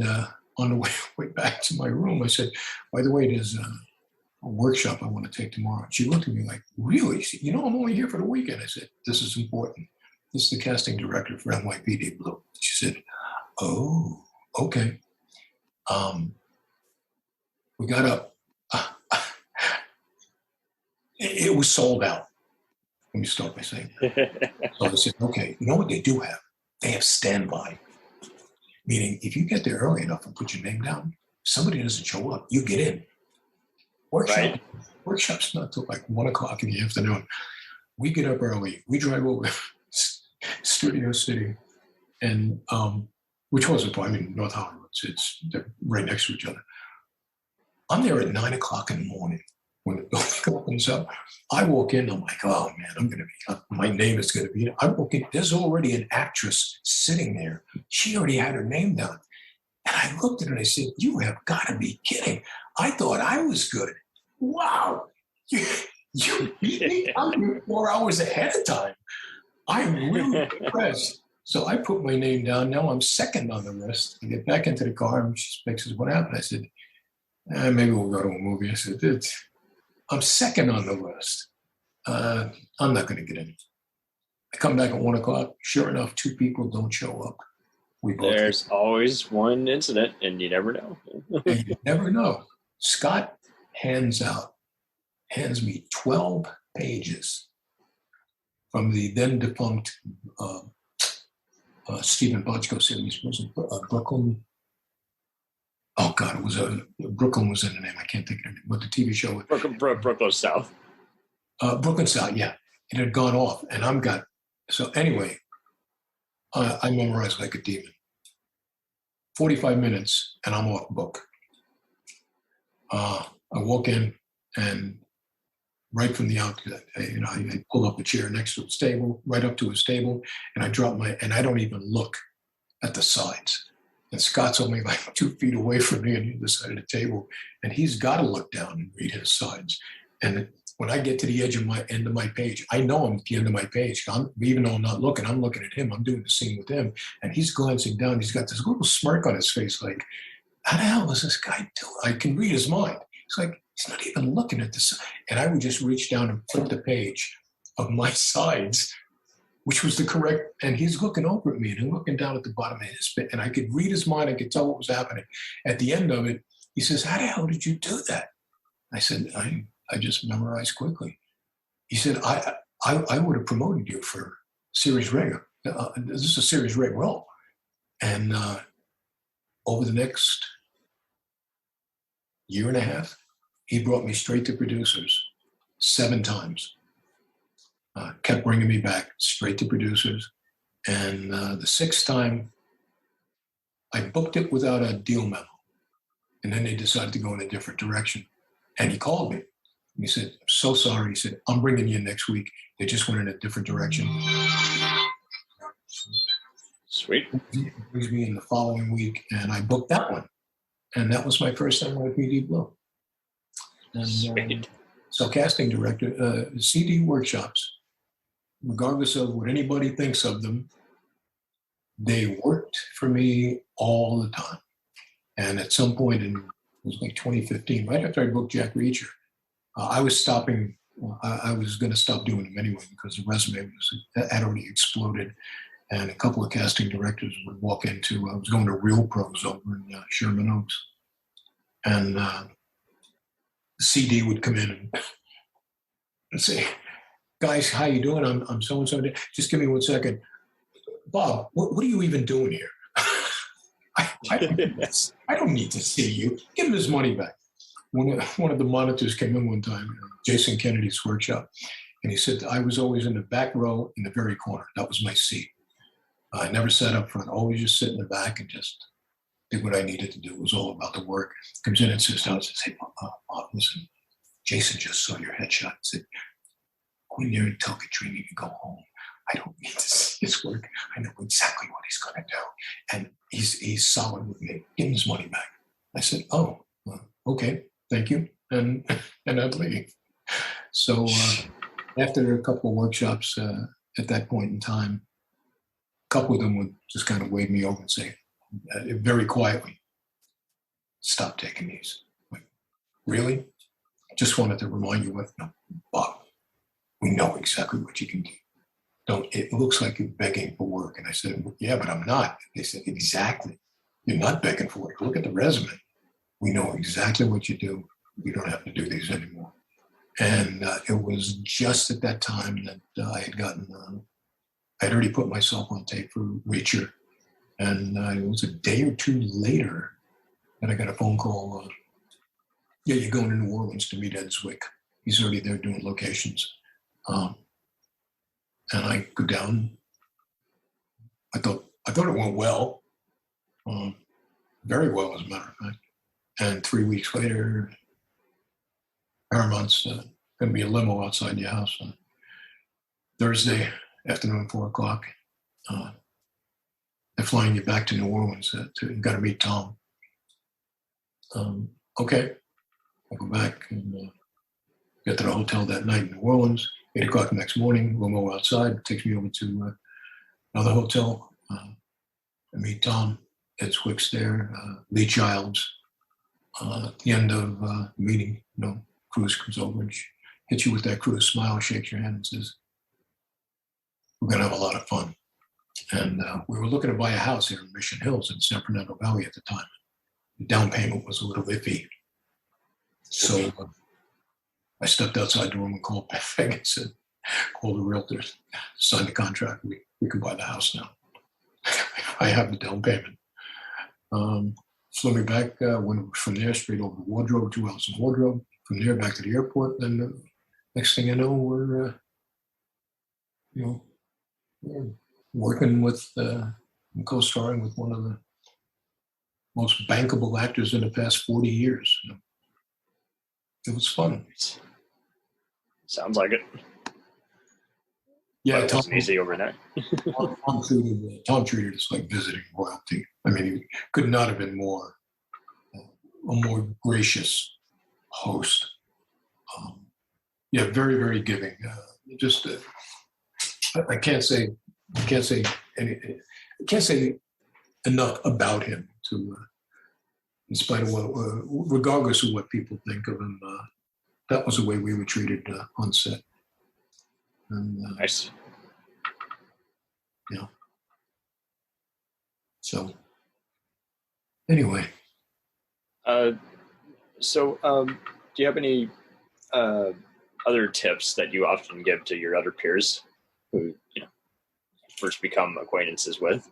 on the way back to my room, I said, by the way, there's a workshop I want to take tomorrow. She looked at me like, really? She said, I'm only here for the weekend. I said, this is important. This is the casting director for NYPD Blue. She said, oh, okay. We got up. It was sold out. Let me start by saying that. So I said, okay, you know what they do have? They have standby. Meaning, if you get there early enough and put your name down, somebody doesn't show up, you get in. Workshop's not till like 1 o'clock in the afternoon. We get up early. We drive over Studio City, and which wasn't far. I mean, North Hollywood. They're right next to each other. I'm there at 9 o'clock in the morning. When the building opens up, I walk in, I'm like, oh man, I'm going to be, my name is going to be, I walk in, there's already an actress sitting there. She already had her name down. And I looked at her and I said, you have got to be kidding. I thought I was good. Wow. You beat me? I'm 4 hours ahead of time. I'm really impressed. So I put my name down. Now I'm second on the list. I get back into the car and she says, what happened? I said, maybe we'll go to a movie. I said, I'm second on the list. I'm not going to get in. I come back at 1 o'clock. Sure enough, 2 people don't show up. There's always one incident, and you never know. And you never know. Scott hands me 12 pages from the then defunct Stephen Bochco series. Was it Brooklyn? Oh God, it was Brooklyn was in the name. I can't think of it. But the TV show. Brooklyn South. Brooklyn South, yeah. It had gone off, and so anyway, I memorized like a demon. 45 minutes, and I'm off book. I walk in, and right from the outset, I pull up a chair next to his table, right up to his table, and I drop and I don't even look at the sides. And Scott's only like 2 feet away from me on the other side of the table, and he's got to look down and read his sides. And when I get to the end of my page, I know I'm at the end of my page. Even though I'm not looking, I'm looking at him. I'm doing the scene with him, and he's glancing down. He's got this little smirk on his face, like, how the hell is this guy doing? I can read his mind. It's like he's not even looking at this. And I would just reach down and flip the page of my sides, which was the correct, and he's looking over at me and I'm looking down at the bottom of his bit, and I could read his mind. I could tell what was happening. At the end of it, he says, how the hell did you do that? I said, I just memorized quickly. He said, I would have promoted you for series regular. This is a series reg role. And over the next year and a half, he brought me straight to producers 7 times. Kept bringing me back straight to producers. And the 6th time, I booked it without a deal memo. And then they decided to go in a different direction. And he called me. And he said, I'm so sorry. He said, I'm bringing you next week. They just went in a different direction. Sweet. He brings me in the following week, and I booked that one. And that was my first NYPD Blue. And, Sweet. So casting director, CD workshops, regardless of what anybody thinks of them, they worked for me all the time. And at some point it was like 2015, right after I booked Jack Reacher, I was stopping. I was going to stop doing them anyway because the resume had already exploded. And a couple of casting directors would walk into, I was going to Real Pros over in Sherman Oaks. And the CD would come in and say, guys, how you doing? I'm so-and-so. Just give me 1 second. Bob, what are you even doing here? I don't need to see you. Give him his money back. One of the monitors came in one time, Jason Kennedy's workshop, and he said, I was always in the back row in the very corner. That was my seat. I never sat up front, always just sit in the back and just did what I needed to do. It was all about the work. Comes in and sits down and says, hey, listen, Jason just saw your headshot and said, go in there and tell Catrini to go home. I don't need to see his work. I know exactly what he's going to do. And he's solid with me. Give him his money back. I said, oh, okay, thank you. And I'd leave. So after a couple of workshops at that point in time, a couple of them would just kind of wave me over and say, very quietly, stop taking these. Like, really? I just wanted to remind you what, no, Bob, we know exactly what you can do. It looks like you're begging for work. And I said, yeah, but I'm not. They said, exactly. You're not begging for work. Look at the resume. We know exactly what you do. We don't have to do these anymore. And it was just at that time that I had already put myself on tape for Reacher. And it was a day or two later that I got a phone call. Yeah, you're going to New Orleans to meet Ed Zwick. He's already there doing locations. And I go down. I thought it went well, very well, as a matter of fact. And 3 weeks later, Paramount's going to be a limo outside your house. Thursday afternoon, 4:00. They're flying you back to New Orleans. You got to meet Tom. Okay, I go back and get to the hotel that night in New Orleans. 8:00 next morning, limo outside, takes me over to another hotel. I meet Tom. Ed Zwick's there. Lee Childs. At the end of the meeting, Cruz comes over and hits you with that Cruz smile, shakes your hand and says, we're going to have a lot of fun. And we were looking to buy a house here in Mission Hills in San Fernando Valley at the time. The down payment was a little iffy. So I stepped outside the room and called Peg and said, call the realtor, sign the contract. We can buy the house now. I have the down payment. Flew me back, went from there straight over to Wardrobe, 2 hours in Wardrobe. From there back to the airport. And next thing I know, we're working with, co-starring with one of the most bankable actors in the past 40 years. It was fun. Sounds like it. Yeah, it wasn't easy overnight. Tom treated us like visiting royalty. I mean, he could not have been a more gracious host. Very, very giving. I can't say enough about him to, in spite of regardless of what people think of him. That was the way we were treated on set. And, nice. Yeah. So, anyway. Do you have any other tips that you often give to your other peers who, first become acquaintances with?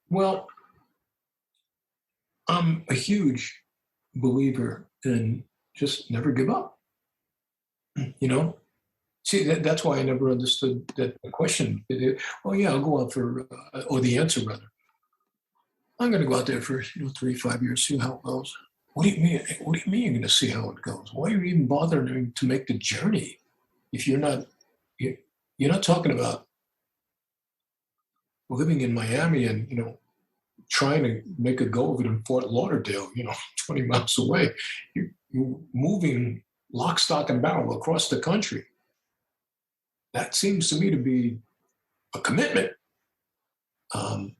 Well, I'm a huge believer in just never give up. See, that's why I never understood that question. Oh yeah, I'll go out for, or the answer rather. I'm going to go out there for 3, 5 years, see how it goes. What do you mean? What do you mean you're going to see how it goes? Why are you even bothering to make the journey if you're not talking about living in Miami and trying to make a go of it in Fort Lauderdale, 20 miles away. You're moving lock, stock, and barrel across the country. That seems to me to be a commitment. And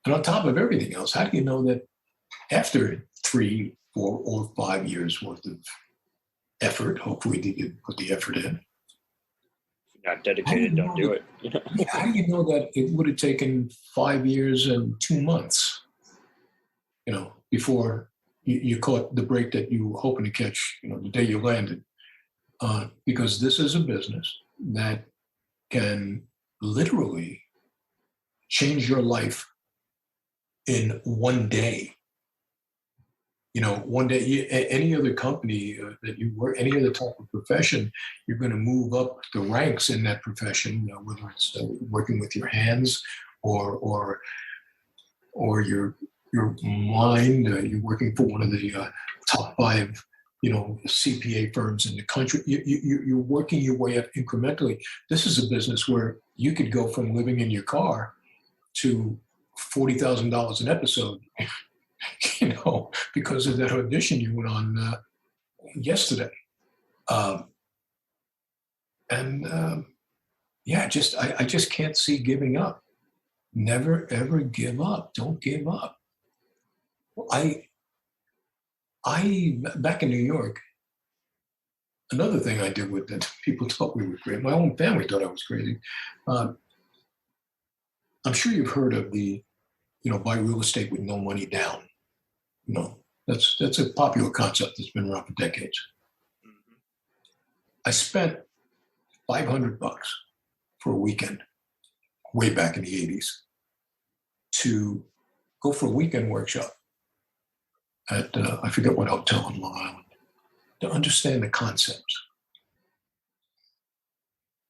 on top of everything else, how do you know that after 3, 4, or 5 years worth of effort, hopefully you put the effort in. If you're not dedicated, don't do it. How do you know that it would have taken 5 years and 2 months, before you caught the break that you were hoping to catch, the day you landed? Because this is a business that can literally change your life in one day. One day, any other company that you work, any other type of profession, you're going to move up the ranks in that profession, whether it's working with your hands or your mind. You're working for one of the top 5, CPA firms in the country. You're working your way up incrementally. This is a business where you could go from living in your car to $40,000 an episode. Because of that audition you went on yesterday. I just can't see giving up. Never, ever give up. Don't give up. I back in New York, another thing I did with that people thought we were great. My own family thought I was crazy. I'm sure you've heard of the, buy real estate with no money down. That's a popular concept that's been around for decades. Mm-hmm. I spent $500 for a weekend way back in the 80s to go for a weekend workshop at, I forget what hotel on Long Island, to understand the concepts.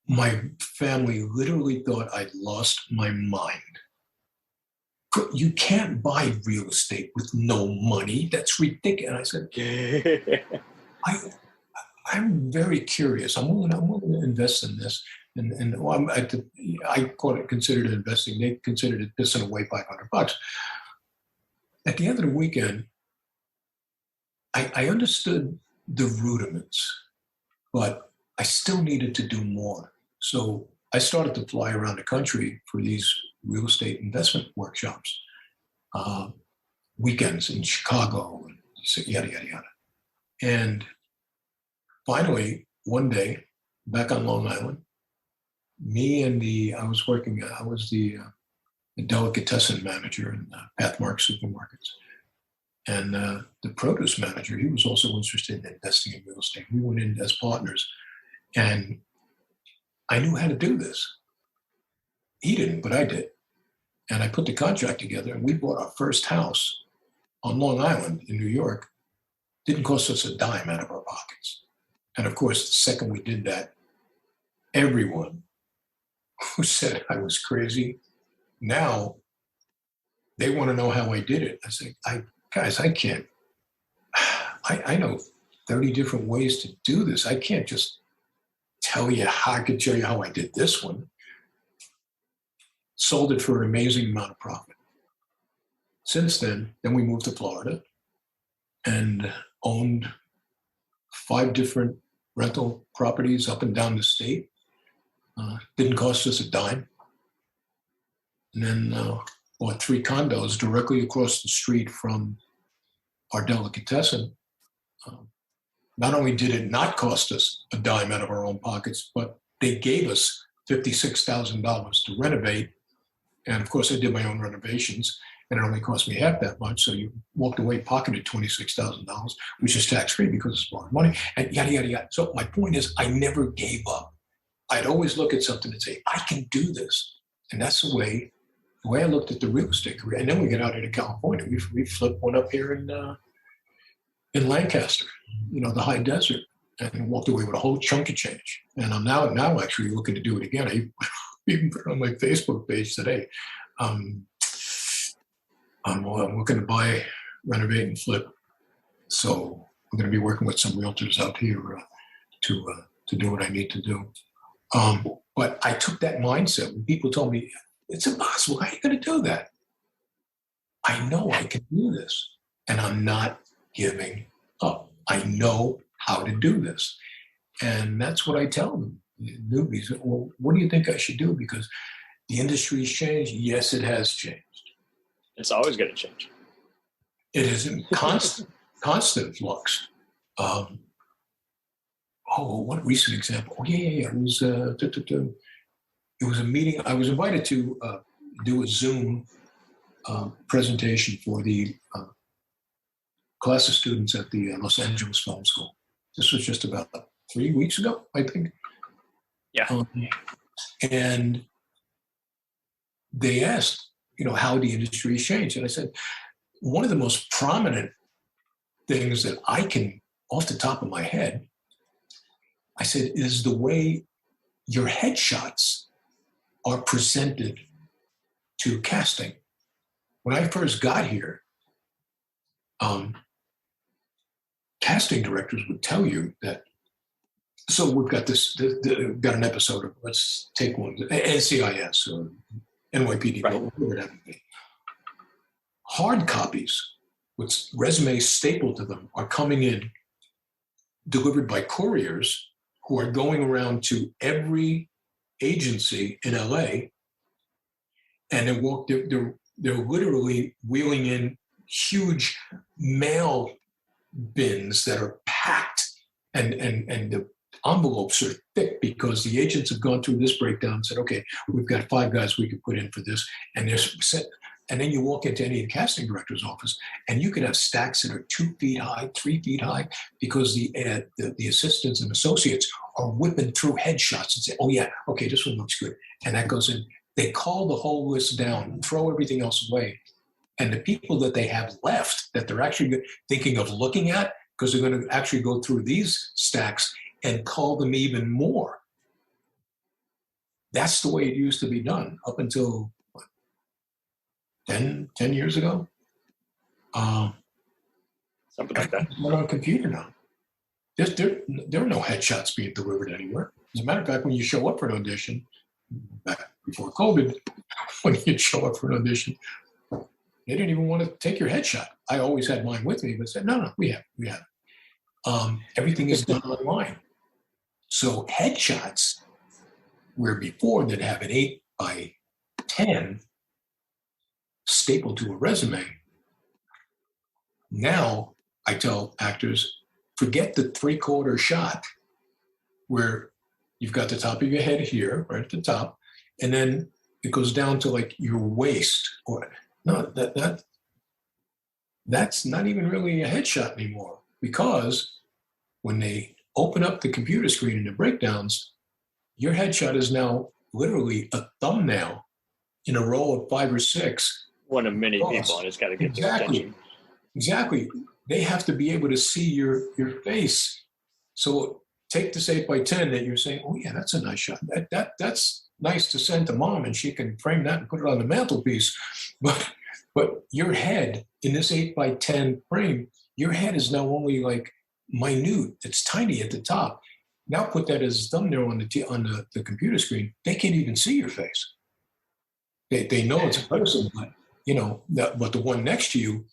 My family literally thought I'd lost my mind. You can't buy real estate with no money. That's ridiculous. And I said, I'm very curious. I'm willing to invest in this. And I considered it investing. They considered it pissing away $500. At the end of the weekend, I understood the rudiments, but I still needed to do more. So I started to fly around the country for these real estate investment workshops, weekends in Chicago, and yada, yada, yada. And finally, one day, back on Long Island, I was the delicatessen manager in Pathmark Supermarkets. And the produce manager, he was also interested in investing in real estate. We went in as partners, and I knew how to do this. He didn't, but I did. And I put the contract together, and we bought our first house on Long Island in New York. Didn't cost us a dime out of our pockets. And of course, the second we did that, everyone who said I was crazy, now they want to know how I did it. I say, guys, I can't. I know 30 different ways to do this. I can't just tell you how. I could tell you how I did this one. Sold it for an amazing amount of profit. Since then we moved to Florida and owned 5 different rental properties up and down the state. Didn't cost us a dime. And then bought 3 condos directly across the street from our delicatessen. Not only did it not cost us a dime out of our own pockets, but they gave us $56,000 to renovate. And of course, I did my own renovations, and it only cost me half that much. So you walked away pocketed $26,000, which is tax-free because it's borrowed money, and yada, yada, yada. So my point is, I never gave up. I'd always look at something and say, I can do this. And that's the way I looked at the real estate career. And then we get out here to California. We flipped one up here in Lancaster, the high desert, and walked away with a whole chunk of change. And I'm now actually looking to do it again. I even put it on my Facebook page today. I'm looking to buy, renovate, and flip. So I'm going to be working with some realtors out here to do what I need to do. But I took that mindset when people told me, it's impossible. How are you going to do that? I know I can do this, and I'm not giving up. I know how to do this. And that's what I tell them. Newbies, well, what do you think I should do? Because the industry's changed. Yes, it has changed. It's always going to change. It is in constant flux. What recent example? Oh, yeah. It was a meeting. I was invited to do a Zoom presentation for the class of students at the Los Angeles Film School. This was just about 3 weeks ago, I think. Yeah. And they asked, how the industry has changed. And I said, one of the most prominent things that I can, off the top of my head, I said, is the way your headshots are presented to casting. When I first got here, casting directors would tell you that, so we've got got an episode of, let's take one, NCIS or NYPD, Right. whatever that would be. Hard copies with resumes stapled to them are coming in, delivered by couriers who are going around to every agency in LA, and they're literally wheeling in huge mail bins that are packed, and the envelopes are thick because the agents have gone through this breakdown and said, okay, we've got 5 guys we could put in for this, and they're set. And then you walk into any casting director's office, and you can have stacks that are 2 feet high, 3 feet high, because the assistants and associates are whipping through headshots and say, oh yeah, okay, this one looks good. And that goes in. They call the whole list down, throw everything else away. And the people that they have left that they're actually thinking of looking at, because they're going to actually go through these stacks and call them even more. That's the way it used to be done up until 10 years ago. Something like that. It's on a computer now. There are no headshots being delivered anywhere. As a matter of fact, when you show up for an audition, back before COVID, when you'd show up for an audition, they didn't even want to take your headshot. I always had mine with me, but said, no, we have. Everything is done online. So headshots, where before they'd have an 8x10 stapled to a resume. Now I tell actors, forget the 3/4 shot where you've got the top of your head here, right at the top, and then it goes down to like your waist. Or no, that's not even really a headshot anymore, because when they open up the computer screen in the breakdowns, your headshot is now literally a thumbnail in a row of 5 or 6. One of many people, and it's got to get their attention. Exactly. They have to be able to see your face. So take this 8x10 that you're saying, oh yeah, that's a nice shot. That's nice to send to mom, and she can frame that and put it on the mantelpiece. But your head in this 8x10 frame, your head is now only like minute. It's tiny at the top. Now put that as a thumbnail on the computer screen. They can't even see your face. They know it's a person, but but the one next to you,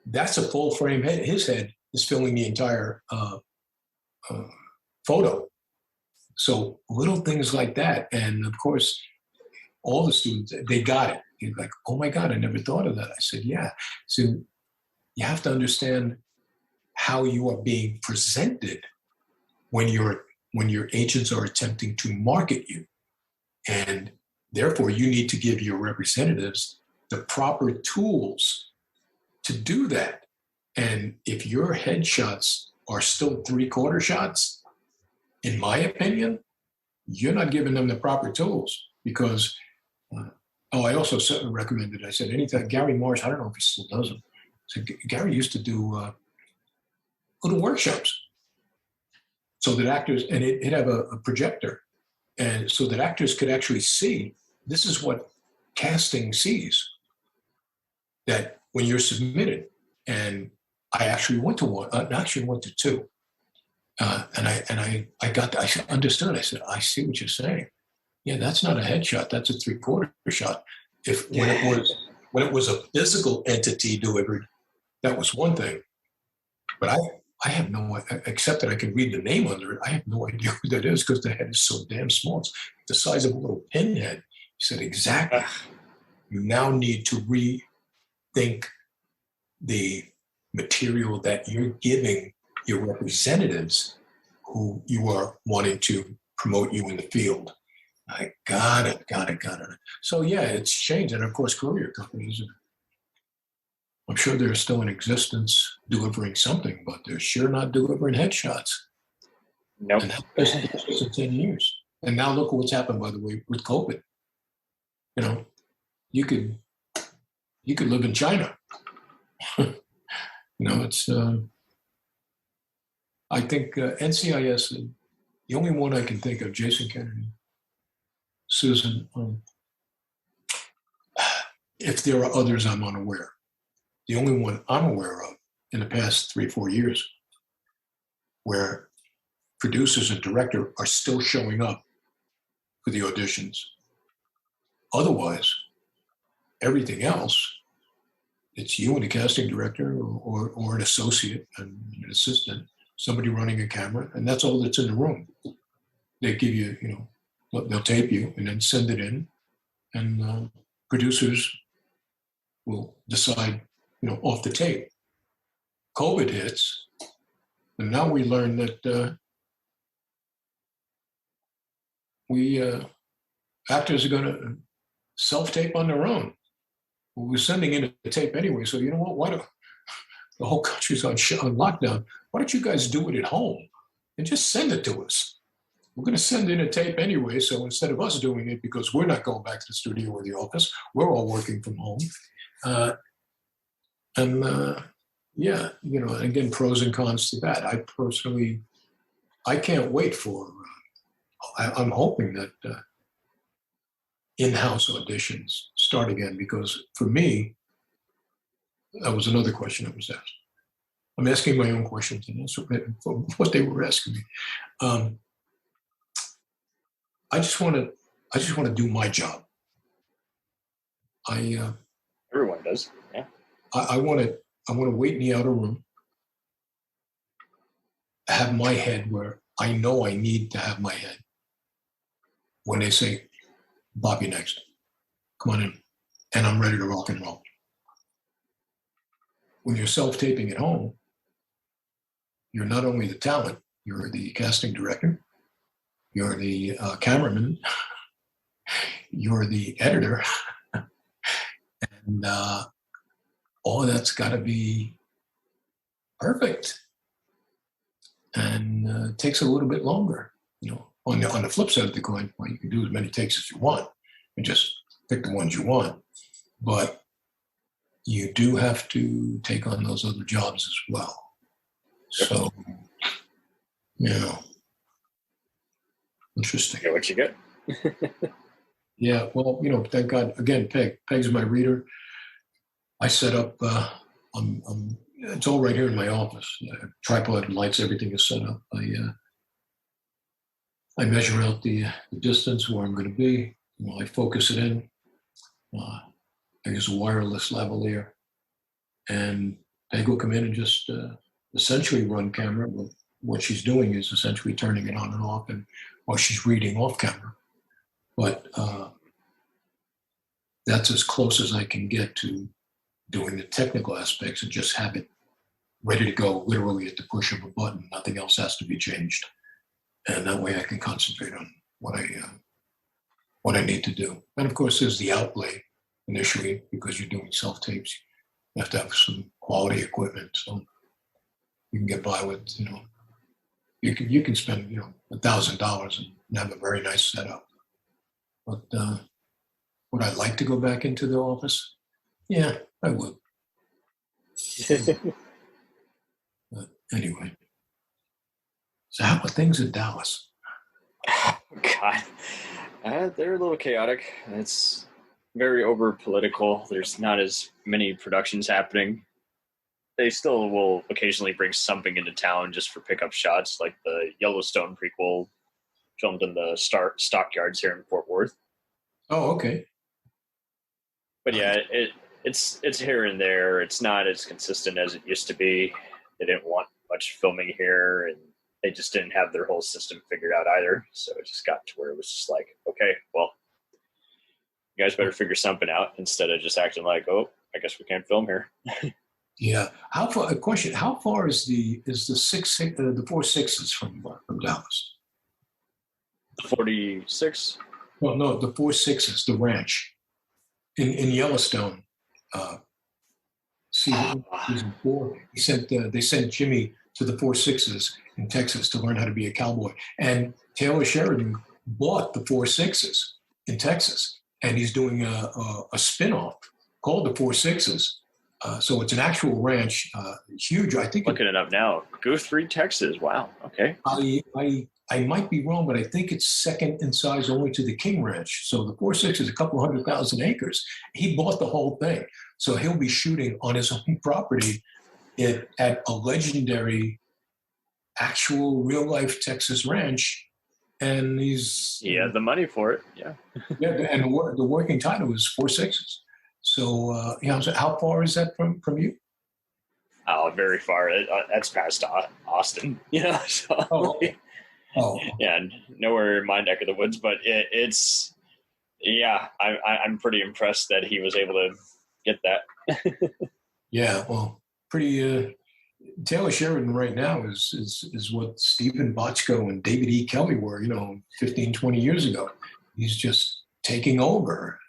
that's a full frame head. His head is filling the entire photo. So little things like that. And of course, all the students, they got it. They're like, oh my God, I never thought of that. I said, yeah. So you have to understand how you are being presented when your agents are attempting to market you. And therefore, you need to give your representatives the proper tools to do that. And if your headshots are still 3/4 shots, in my opinion, you're not giving them the proper tools, because, I also recommended, I said, anytime Gary Marsh, I don't know if he still does them. So Gary used to do little workshops so that actors, and it'd have a projector, and so that actors could actually see, this is what casting sees, that when you're submitted. And I actually went to one, actually went to 2. And I understood. I said, I see what you're saying. Yeah, that's not a headshot. That's a 3/4 shot. When it was a physical entity delivered, that was one thing. But I have no, except that I can read the name under it, I have no idea who that is, because the head is so damn small. It's the size of a little pinhead. He said, exactly. You now need to rethink the material that you're giving your representatives who you are wanting to promote you in the field. I got it. So yeah, it's changed. And of course, courier companies, I'm sure they're still in existence delivering something, but they're sure not delivering headshots. Nope. And that's in 10 years. And now look at what's happened, by the way, with COVID. You could he could live in China. It's. I think NCIS. The only one I can think of, Jason Kennedy, Susan. If there are others, I'm unaware. The only one I'm aware of in the past 3-4 years, where producers and director are still showing up for the auditions. Otherwise, everything else, it's you and the casting director or an associate and an assistant, somebody running a camera, and that's all that's in the room. They give you, they'll tape you and then send it in, and producers will decide, off the tape. COVID hits, and now we learn that actors are going to self-tape on their own. We're sending in a tape anyway, so you know what? Why don't the whole country's on lockdown? Why don't you guys do it at home and just send it to us? We're going to send in a tape anyway, so instead of us doing it, because we're not going back to the studio or the office, we're all working from home. Again, pros and cons to that. I can't wait for, I'm hoping that in-house auditions start again, because for me, that was another question that was asked. I'm asking my own questions and answer what they were asking me. I just want to do my job. Everyone does, yeah. I want to wait in the outer room, have my head where I know I need to have my head. When they say, Bob, you next. Come on in. And I'm ready to rock and roll. When you're self-taping at home, you're not only the talent, you're the casting director, you're the cameraman, you're the editor, and all of that's got to be perfect. And it takes a little bit longer. On the flip side of the coin, well, you can do as many takes as you want and just pick the ones you want. But you do have to take on those other jobs as well. So, interesting. Get what you get. Yeah, well, thank God. Again, Peg's my reader. I set up, it's all right here in my office. Tripod, lights, everything is set up. I measure out the distance where I'm going to be. I focus it in. I use a wireless lavalier. And Peg will come in and just essentially run camera. But what she's doing is essentially turning it on and off, and while she's reading off camera. But that's as close as I can get to doing the technical aspects and just have it ready to go literally at the push of a button. Nothing else has to be changed. And that way I can concentrate on what I need to do. And of course, there's the outlay initially, because you're doing self-tapes. You have to have some quality equipment. So you can get by with, you can spend, $1,000 and have a very nice setup. But would I like to go back into the office? Yeah, I would. But anyway. So how about things in Dallas? God, they're a little chaotic. It's very over political. There's not as many productions happening. They still will occasionally bring something into town just for pickup shots, like the Yellowstone prequel filmed in the stockyards here in Fort Worth. Oh, okay. But yeah, it's here and there. It's not as consistent as it used to be. They didn't want much filming here, and they just didn't have their whole system figured out either. So it just got to where it was just like, okay, well, you guys better figure something out instead of just acting like, oh, I guess we can't film here. Yeah. How far? A question: how far is the 4 6s from Dallas? 46. Well, no, the 4 6s, the ranch in Yellowstone. Season 4, they sent Jimmy to the 4 6s in Texas to learn how to be a cowboy, and Taylor Sheridan bought the 4 6s in Texas, and he's doing a spin-off called the Four Sixes. So it's an actual ranch, huge. I think Looking it up now. Guthrie, Texas. Wow. Okay. I might be wrong, but I think it's second in size only to the King Ranch. So the 4.6 is a couple 100,000 acres. He bought the whole thing. So he'll be shooting on his own property at a legendary, actual real-life Texas ranch. And he had the money for it. Yeah. Yeah, and the working title is 4 Sixes. So, so how far is that from you? Oh, very far. That's past Austin. So, yeah, nowhere in my neck of the woods. But it's I'm pretty impressed that he was able to get that. Yeah, well, pretty. Taylor Sheridan right now is what Stephen Bochco and David E. Kelly were, 15, 20 years ago. He's just taking over.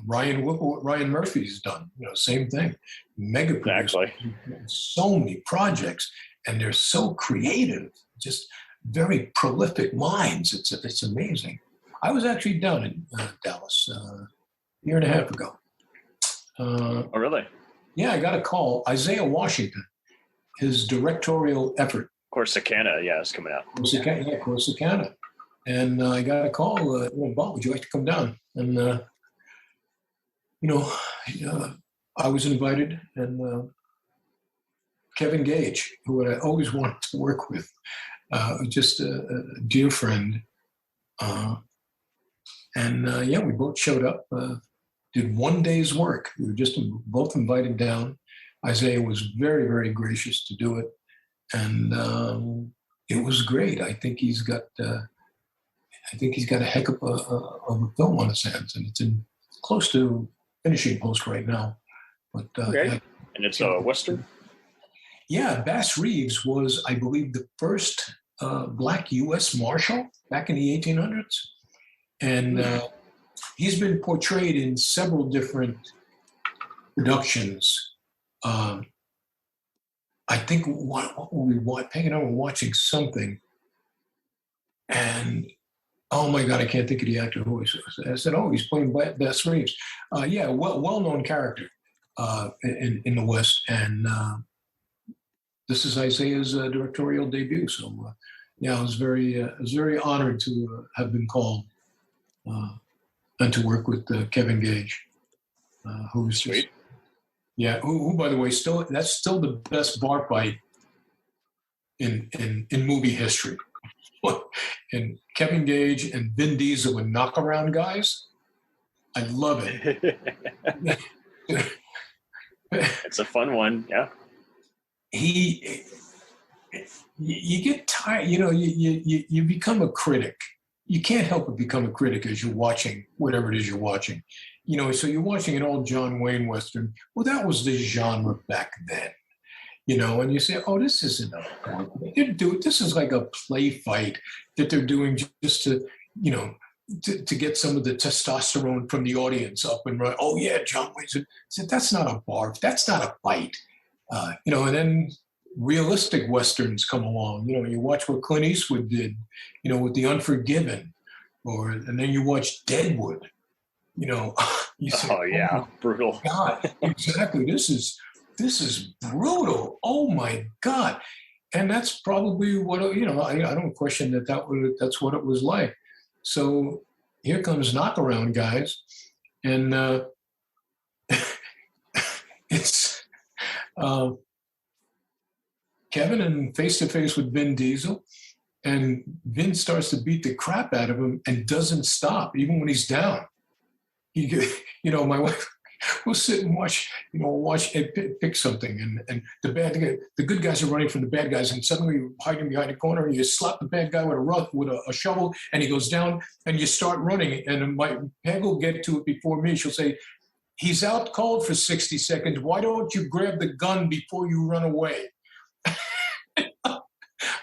Ryan, look what Ryan Murphy's done. Same thing. Mega producer. Exactly. So many projects, and they're so creative. Just very prolific minds. It's amazing. I was actually down in Dallas a year and a half ago. Oh, really? Yeah, I got a call. Isaiah Washington, his directorial effort. Corsicana, it's coming out. Corsicana. And I got a call, Bob, would you like to come down? And, I was invited, and Kevin Gage, who I always wanted to work with, just a dear friend. We both showed up, did one day's work. We were just both invited down. Isaiah was very, very gracious to do it. And it was great. I think he's got a heck of a film on his hands, and it's in close to finishing post right now. But okay. And it's a Western? Yeah, Bass Reeves was, I believe, the first black U.S. Marshal back in the 1800s. And he's been portrayed in several different productions. I think what were we Peggy and I were watching something, and oh my God, I can't think of the actor who was. I said, "Oh, he's playing Bass Reeves." Well-known character in the West, and this is Isaiah's directorial debut. So, I was very honored to have been called and to work with Kevin Gage, who was sweet. Who by the way, that's still the best bar fight in movie history. And Kevin Gage and Vin Diesel and knockaround guys, I love it. It's a fun one, yeah. You get tired, you become a critic. You can't help but become a critic as you're watching whatever it is you're watching. So you're watching an old John Wayne Western. Well, that was the genre back then. And you say, oh, this isn't this is like a play fight that they're doing just to, to get some of the testosterone from the audience up and right. Oh yeah, John Wayne said, that's not a bar. That's not a fight. And then realistic Westerns come along. You watch what Clint Eastwood did, with The Unforgiven, and then you watch Deadwood, you say, oh yeah, brutal. God, exactly. This is brutal. Oh my God. And that's probably what, I don't question that's what it was like. So here comes Knockaround Guys. And it's Kevin and face-to-face with Vin Diesel. And Vin starts to beat the crap out of him and doesn't stop, even when he's down. My wife will sit and watch pick something, and the good guys are running from the bad guys, and suddenly you're hiding behind a corner, and you slap the bad guy with a shovel, and he goes down, and you start running, and Peg will get to it before me. She'll say, he's out cold for 60 seconds. Why don't you grab the gun before you run away?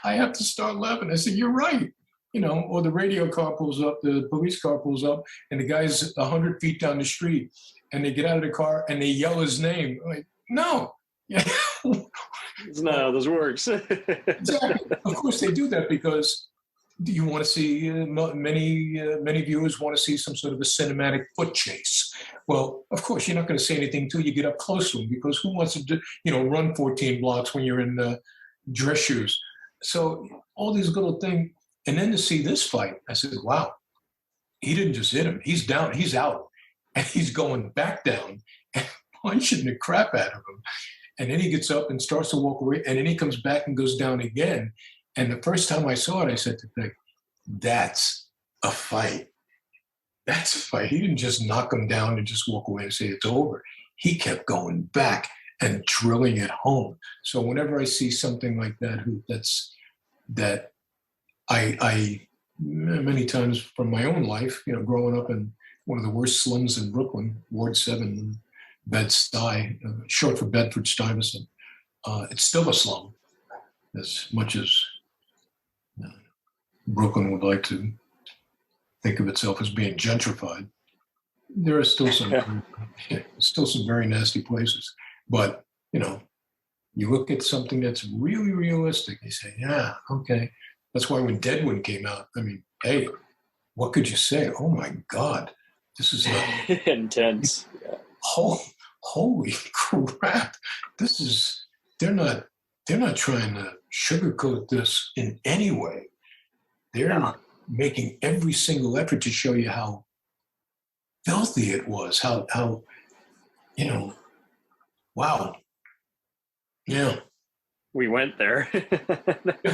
I have to start laughing. I said, you're right. Or the radio car pulls up, the police car pulls up, and the guy's 100 feet down the street, and they get out of the car and they yell his name. I'm like, no. It's not how this works. Exactly. Of course they do that because you want to see many viewers want to see some sort of a cinematic foot chase. Well, of course, you're not going to say anything until you get up close to them, because who wants to do, run 14 blocks when you're in dress shoes? So all these little things, and then to see this fight, I said, wow, he didn't just hit him; he's down, he's out, and he's going back down and punching the crap out of him. And then he gets up and starts to walk away, and then he comes back and goes down again. And the first time I saw it, I said to Peg, that's a fight. That's a fight. He didn't just knock him down and just walk away and say it's over. He kept going back and drilling it home. So whenever I see something like that, that I many times from my own life, growing up in one of the worst slums in Brooklyn, Ward 7, Bed-Stuy, short for Bedford-Stuyvesant. It's still a slum, as much as Brooklyn would like to think of itself as being gentrified. There are still some very nasty places. But, you look at something that's really realistic, you say, yeah, okay. That's why when Deadwood came out, I mean, hey, what could you say? Oh my God, this is intense. Yeah. Holy crap. They're not trying to sugarcoat this in any way. They're making every single effort to show you how filthy it was, how wow. Yeah. We went there.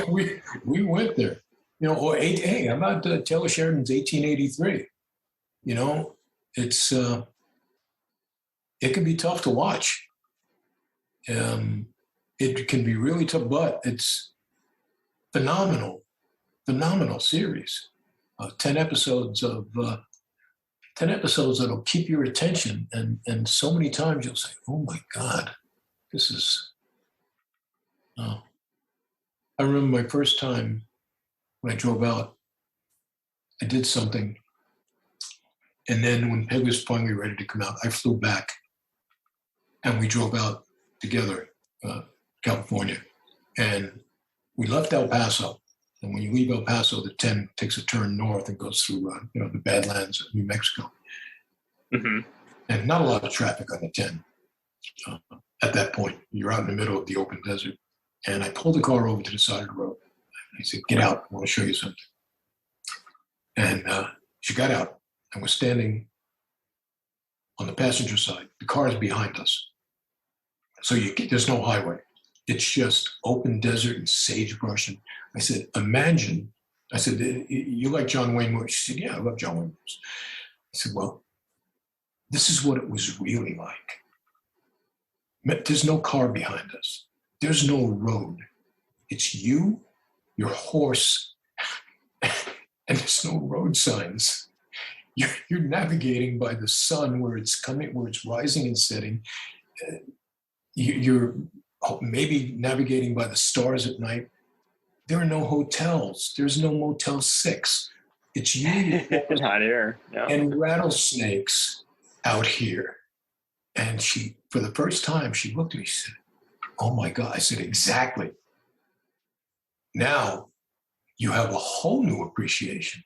we went there. Hey, how about Taylor Sheridan's 1883? It's it can be tough to watch. It can be really tough, but it's phenomenal series. 10 episodes that'll keep your attention, and so many times you'll say, "Oh my God, this is." Oh, I remember my first time when I drove out. I did something, and then when Peg was finally ready to come out, I flew back, and we drove out together, California, and we left El Paso. And when you leave El Paso, the 10 takes a turn north and goes through, the Badlands of New Mexico. Mm-hmm. And not a lot of traffic on the 10. At that point, you're out in the middle of the open desert. And I pulled the car over to the side of the road. I said, "Get out, I want to show you something." And she got out and was standing on the passenger side. The car is behind us. So there's no highway. It's just open desert and sagebrush. And I said, imagine, I said, "You like John Wayne movies?" She said, "Yeah, I love John Wayne movies." I said, "Well, this is what it was really like. There's no car behind us. There's no road. It's you, your horse, and there's no road signs. You're navigating by the sun where it's coming, where it's rising and setting. You're maybe navigating by the stars at night. There are no hotels. There's no Motel 6. It's you not here. No. And rattlesnakes out here." And she, for the first time, she looked at me, she said, "Oh my God." I said, "Exactly. Now you have a whole new appreciation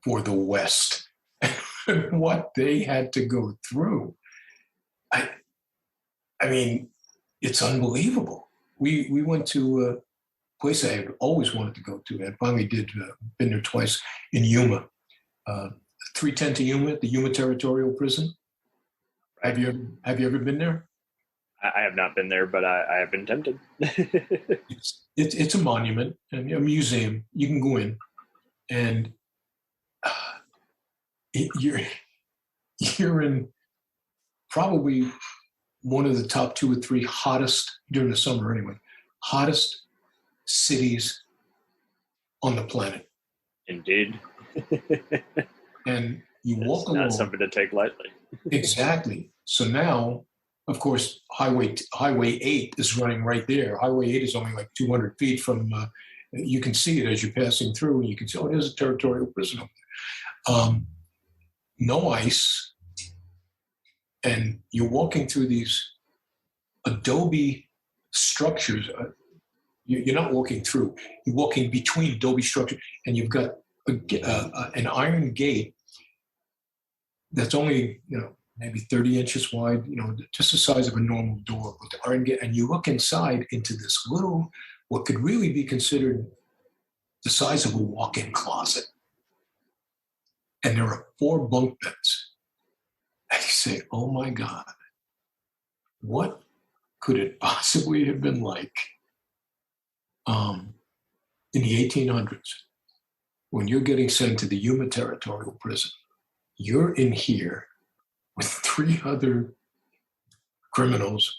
for the West and what they had to go through." I mean, it's unbelievable. We went to a place I had always wanted to go to. I finally did, been there twice, in Yuma. 310 to Yuma, the Yuma Territorial Prison. Have you ever been there? I have not been there, but I have been tempted. It's a monument and a museum. You can go in, and you're in probably one of the top 2 or 3 hottest, during the summer anyway, hottest cities on the planet. Indeed. And you walk along. Not something to take lightly. Exactly. So now, of course, Highway 8 is running right there. Highway 8 is only like 200 feet from, you can see it as you're passing through, and you can see, there's a territorial prison over there. No ice. And you're walking through these adobe structures. You're not walking through. You're walking between adobe structure, and you've got an iron gate that's only, maybe 30 inches wide, just the size of a normal door with the iron gate. And you look inside into this little, what could really be considered the size of a walk-in closet. And there are 4 bunk beds. And you say, oh my God, what could it possibly have been like in the 1800s when you're getting sent to the Yuma Territorial Prison? You're in here with 3 other criminals.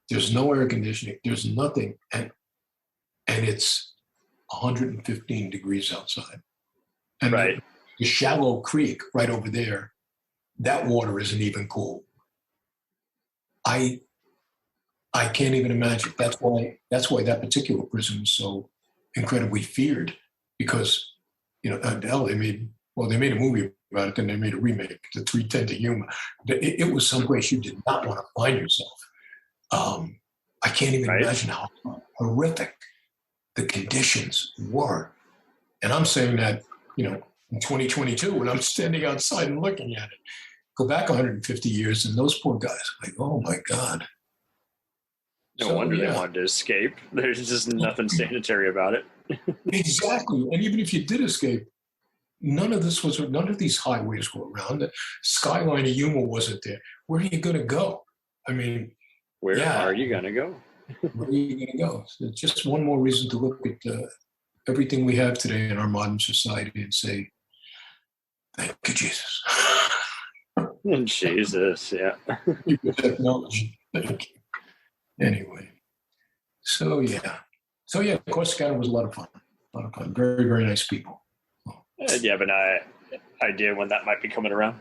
There's no air conditioning. There's nothing. And it's 115 degrees outside. And Right. the shallow creek right over there, that water isn't even cool. I can't even imagine. That's why that particular prison was so incredibly feared, because hell, they made a movie about it, then they made a remake, the 310 to Yuma. It was someplace you did not want to find yourself. I can't even imagine how horrific the conditions were. And I'm saying that, in 2022, when I'm standing outside and looking at it, go back 150 years, and those poor guys are like, oh my God. No wonder they wanted to escape. There's just nothing sanitary about it. Exactly. And even if you did escape, none of these highways were around. The skyline of Yuma wasn't there. Where are you going to go? I mean, Where are you going to go? Where are you going to go? So it's just one more reason to look at everything we have today in our modern society and say, thank you, Jesus. Jesus, yeah. Technology. Thank you. Anyway, so of course, Scott was a lot of fun. Very, very nice people. Do you have an idea when that might be coming around?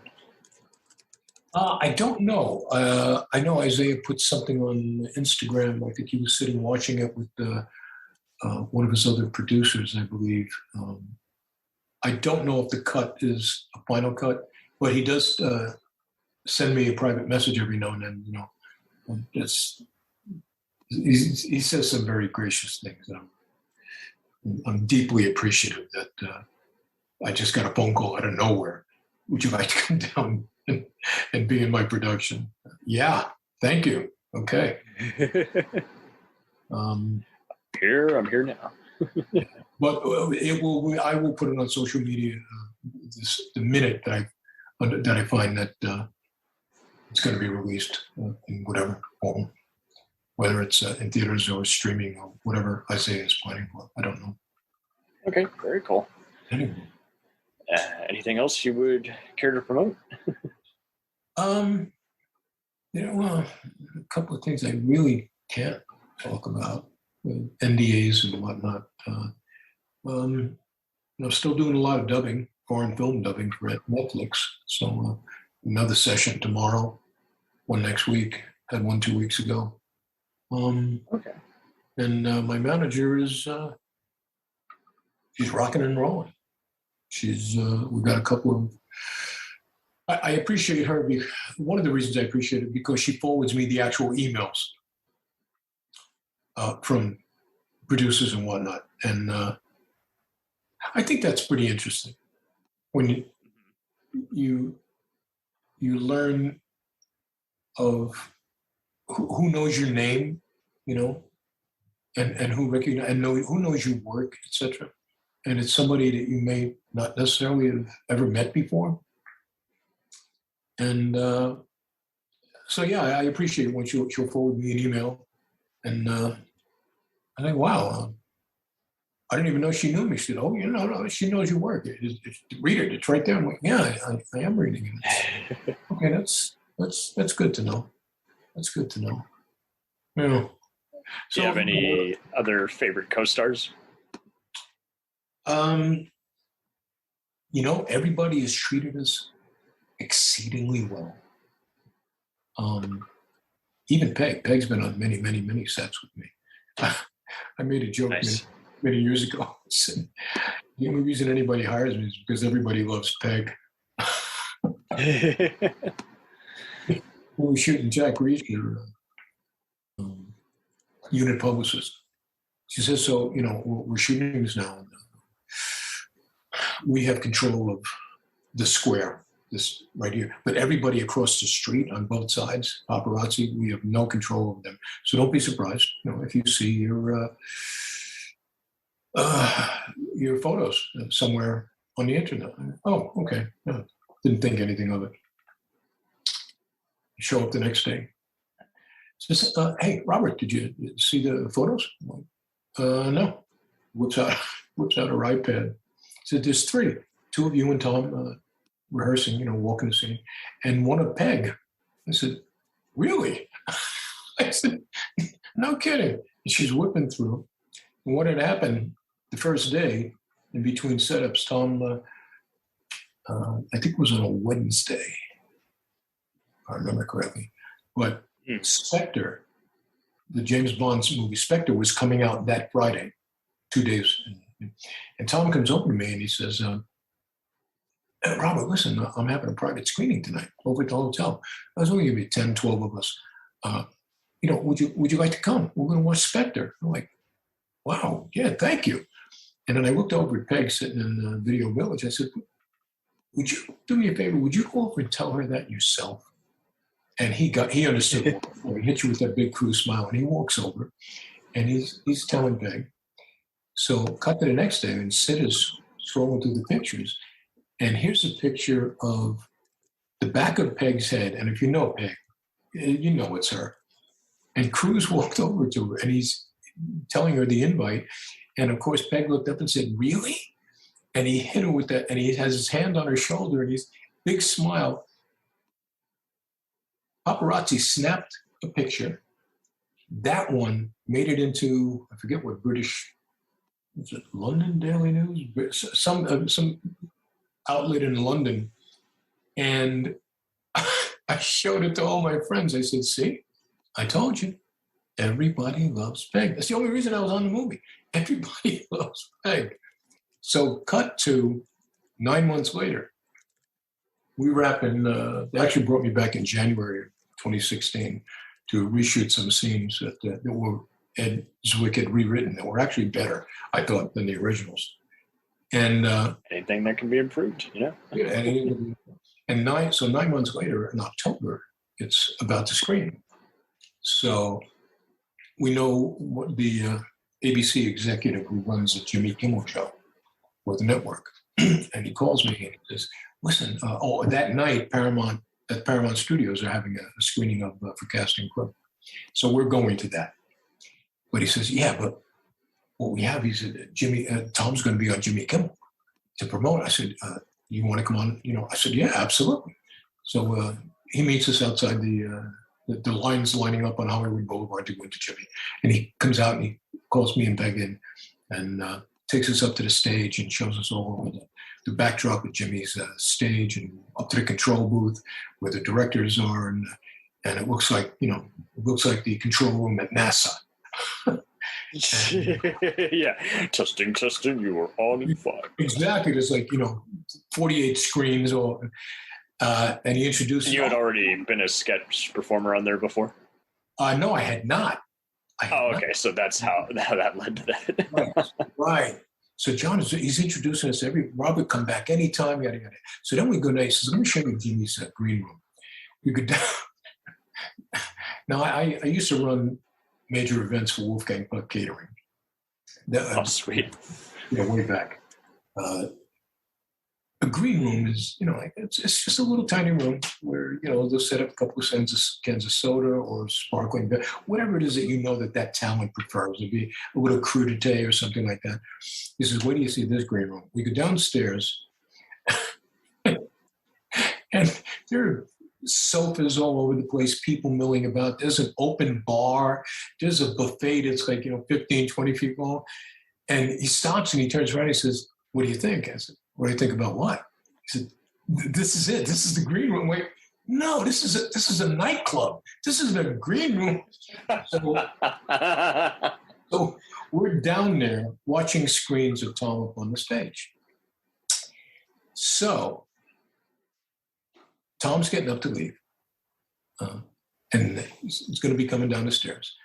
I don't know. I know Isaiah put something on Instagram. I think he was sitting watching it with one of his other producers, I believe. I don't know if the cut is a final cut, but he does send me a private message every now and then. He says some very gracious things. I'm deeply appreciative that I just got a phone call out of nowhere. Would you like to come down and be in my production? Yeah, thank you. Okay. I'm here now. But I will put it on social media the minute that I find that it's going to be released in whatever form, whether it's in theaters or streaming or whatever Isaiah is planning for. I don't know. Okay, very cool. Anyway. Anything else you would care to promote? A couple of things I really can't talk about, NDAs and whatnot. Still doing a lot of dubbing, foreign film dubbing for Netflix. So another session tomorrow, one next week. Had one 2 weeks ago. Okay. And my manager is she's rocking and rolling. We've got a couple of. I appreciate her. One of the reasons I appreciate it because she forwards me the actual emails from producers and whatnot, and I think that's pretty interesting. When you learn of who knows your name, and who recognize and who knows your work, etc. And it's somebody that you may not necessarily have ever met before. And I appreciate it when she'll forward me an email. And I think, wow, I didn't even know she knew me. She said, oh, no, she knows your work. Read it. It's right there. I'm like, yeah, I am reading it. Okay, that's good to know. That's good to know. Yeah. Do you have any other favorite co-stars? Everybody is treated us exceedingly well. Even Peg. Peg's been on many, many, many sets with me. I made a joke many years ago. Said, the only reason anybody hires me is because everybody loves Peg. We were shooting Jack Reacher, unit publicist. She says, so, we're shooting this now. We have control of the square, this right here. But everybody across the street on both sides, paparazzi, we have no control over them. So don't be surprised, if you see your photos somewhere on the internet. Oh, okay. No, didn't think anything of it. Show up the next day. Says, hey, Robert, did you see the photos? I'm like, no. Whips out her iPad. Said, there's 3. 2 of you and Tom rehearsing, walking the scene, and 1 of Peg. I said, really? I said, no kidding. And she's whipping through. And what had happened the first day, in between setups, Tom, I think it was on a Wednesday, if I remember correctly, but Spectre, the James Bond movie Spectre, was coming out that Friday, 2 days. And Tom comes over to me and he says, Robert, listen, I'm having a private screening tonight over at the hotel. There's only going to be 10, 12 of us. Would you like to come? We're going to watch Spectre. I'm like, wow, yeah, thank you. And then I looked over at Peg sitting in Video Village. I said, would you do me a favor? Would you go over and tell her that yourself? And he understood. He hit you with that big cruise smile, and he walks over, and he's telling Peg. So cut to the next day, and Sid is scrolling through the pictures, and here's a picture of the back of Peg's head. And if you know Peg, you know it's her. And Cruz walked over to her, and he's telling her the invite. And of course, Peg looked up and said, really? And he hit her with that, and he has his hand on her shoulder, and he's big smile. Paparazzi snapped a picture. That one made it into, I forget what British, was it London Daily News? Some outlet in London. And I showed it to all my friends. I said, see, I told you, everybody loves Peg. That's the only reason I was on the movie. Everybody loves Peg. So cut to 9 months later. We wrap in, they actually brought me back in January of 2016 to reshoot some scenes that were Ed Zwick had rewritten that were actually better, I thought, than the originals. And anything that can be improved, Yeah, and 9 months later, in October, it's about to screen. So we know what the ABC executive who runs the Jimmy Kimmel show for the network, and he calls me and he says, listen, that night, Paramount Studios are having a screening of for Cast and Crew. So we're going to that. But he says, yeah, but what we have, he said, Tom's going to be on Jimmy Kimmel to promote. I said, you want to come on? I said, yeah, absolutely. So he meets us outside the lines lining up on Hollywood Boulevard to go into Jimmy. And he comes out and he calls me and Peg in and takes us up to the stage and shows us all over the backdrop of Jimmy's stage and up to the control booth where the directors are. And it looks like, the control room at NASA. Yeah, testing, you were on fire. Exactly. There's 48 screens and he introduced. And you had already been a sketch performer on there before? No, I had not. Okay. So that's how that led to that. Right. So John he's introducing us Robert, come back anytime, yada, yada. So then we go down. He says, let me show you Jimmy's green room. We go down. Now, I used to run major events for Wolfgang Puck Catering. Oh, sweet. Way back. A green room is, it's just a little tiny room where, they'll set up a couple of cans of soda or sparkling beer, whatever it is that talent prefers. It'd be a little crudité or something like that. He says, where do you see this green room? We go downstairs and there are sofas all over the place, people milling about. There's an open bar. There's a buffet that's 15, 20 feet long. And he stops and he turns around and he says, what do you think? I said, what do you think about what? He said, this is it. This is the green room. Wait, no, this is a nightclub. This is a green room. So we're down there watching screens of Tom up on the stage. So Tom's getting up to leave. And he's going to be coming down the stairs.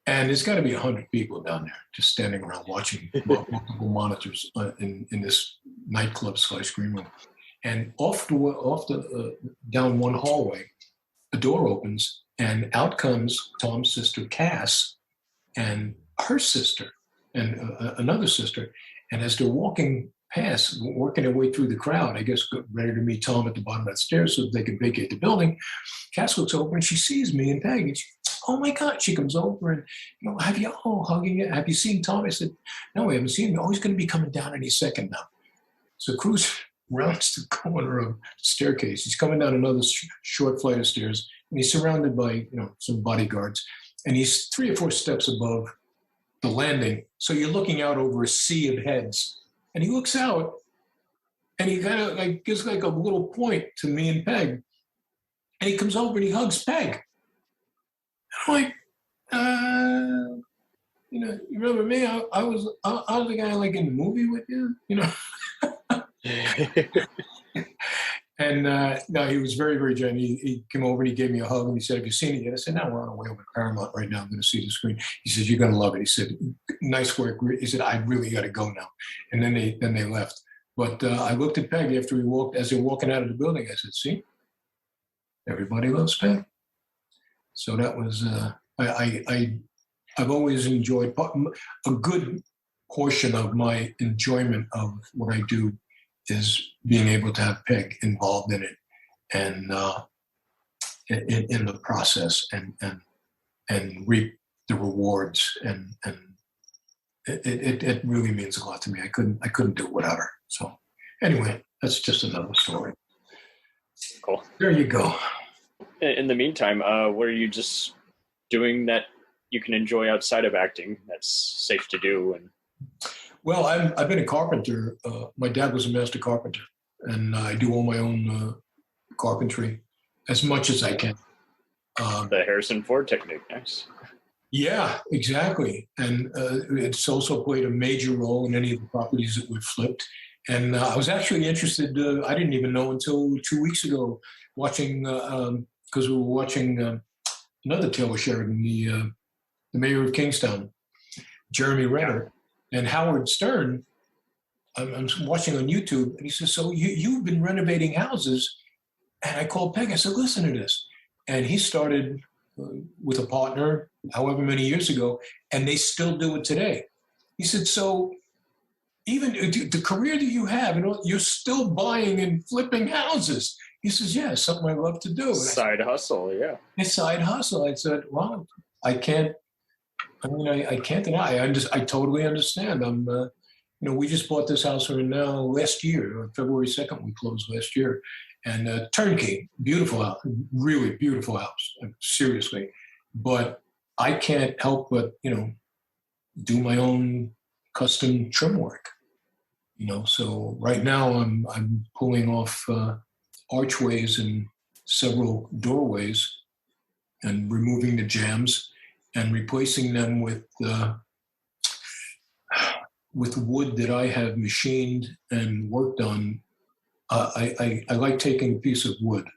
And there's got to be 100 people down there just standing around watching multiple monitors in this nightclub / green room. And off the down one hallway, a door opens, and out comes Tom's sister Cass and her sister and another sister. And as they're walking past, working their way through the crowd, I guess ready to meet Tom at the bottom of that stairs so that they can vacate the building, Cass looks over and she sees me and Peg, and she, oh my God, she comes over and, have you hugging it? Have you seen Tom? I said, no, we haven't seen him. Oh, he's going to be coming down any second now. So Cruz rounds the corner of the staircase. He's coming down another short flight of stairs, and he's surrounded by, some bodyguards, and he's 3 or 4 steps above the landing. So you're looking out over a sea of heads, and he looks out, and he kind of gives a little point to me and Peg, and he comes over and he hugs Peg. I'm like, you remember me? I was the guy in the movie with you, And no, he was very, very genuine. He came over and he gave me a hug and he said, have you seen it yet? I said, no, we're on our way over to Paramount right now. I'm going to see the screen. He says, you're going to love it. He said, nice work. He said, I really got to go now. And then they left. But I looked at Peg after as they were walking out of the building. I said, see, everybody loves Peg. So that was, I've always enjoyed a good portion of my enjoyment of what I do is being able to have Peg involved in it and in the process and reap the rewards and it really means a lot to me. I couldn't do it without her. So anyway, that's just another story. Cool. There you go. In the meantime, what are you just doing that you can enjoy outside of acting that's safe to do? And well, I've been a carpenter. My dad was a master carpenter, and I do all my own carpentry as much as I can. The Harrison Ford technique, nice. Yeah, exactly. And it's also played a major role in any of the properties that we've flipped. And I was actually interested, I didn't even know until 2 weeks ago, watching, because we were watching another Taylor Sheridan, the mayor of Kingstown, Jeremy Renner. And Howard Stern, I'm watching on YouTube, and he says, so you've been renovating houses? And I called Peg, I said, listen to this. And he started with a partner however many years ago, and they still do it today. He said, so even the career that you have, you're still buying and flipping houses. He says, yeah, it's something I love to do. Side hustle, yeah. It's side hustle. I said, well, I can't deny. I totally understand. We just bought this house right now last year, on February 2nd. We closed last year, and turnkey, beautiful house, really beautiful house, seriously. But I can't help but do my own custom trim work. So right now I'm pulling off archways and several doorways and removing the jambs and replacing them with wood that I have machined and worked on. I like taking a piece of wood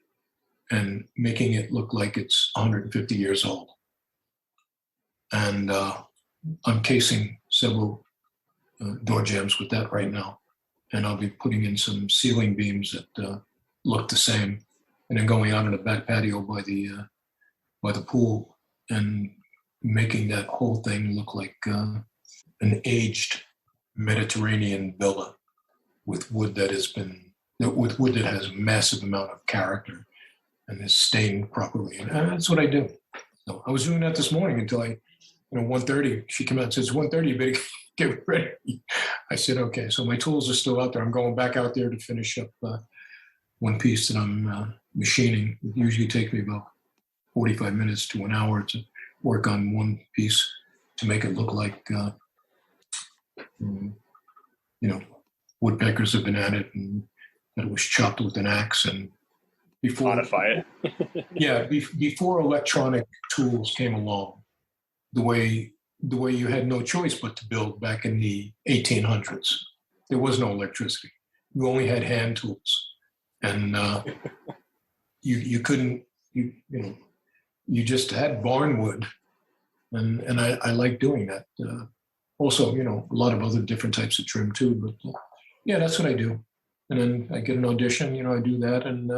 and making it look like it's 150 years old. And I'm casing several door jambs with that right now. And I'll be putting in some ceiling beams that look the same, and then going out in the back patio by the pool and making that whole thing look like an aged Mediterranean villa with wood that has a massive amount of character and is stained properly. And that's what I do. So I was doing that this morning until 1:30. She came out and says, 1:30, you better get ready. I said, okay. So my tools are still out there. I'm going back out there to finish up one piece that I'm machining. It usually takes me about 45 minutes to an hour to work on one piece to make it look like, woodpeckers have been at it and that it was chopped with an axe. And before modify it. Yeah, before electronic tools came along, the way you had no choice but to build back in the 1800s. There was no electricity. You only had hand tools, and you couldn't. You just had barn wood and I like doing that. Also, a lot of other different types of trim too. But yeah, that's what I do. And then I get an audition. I do that, and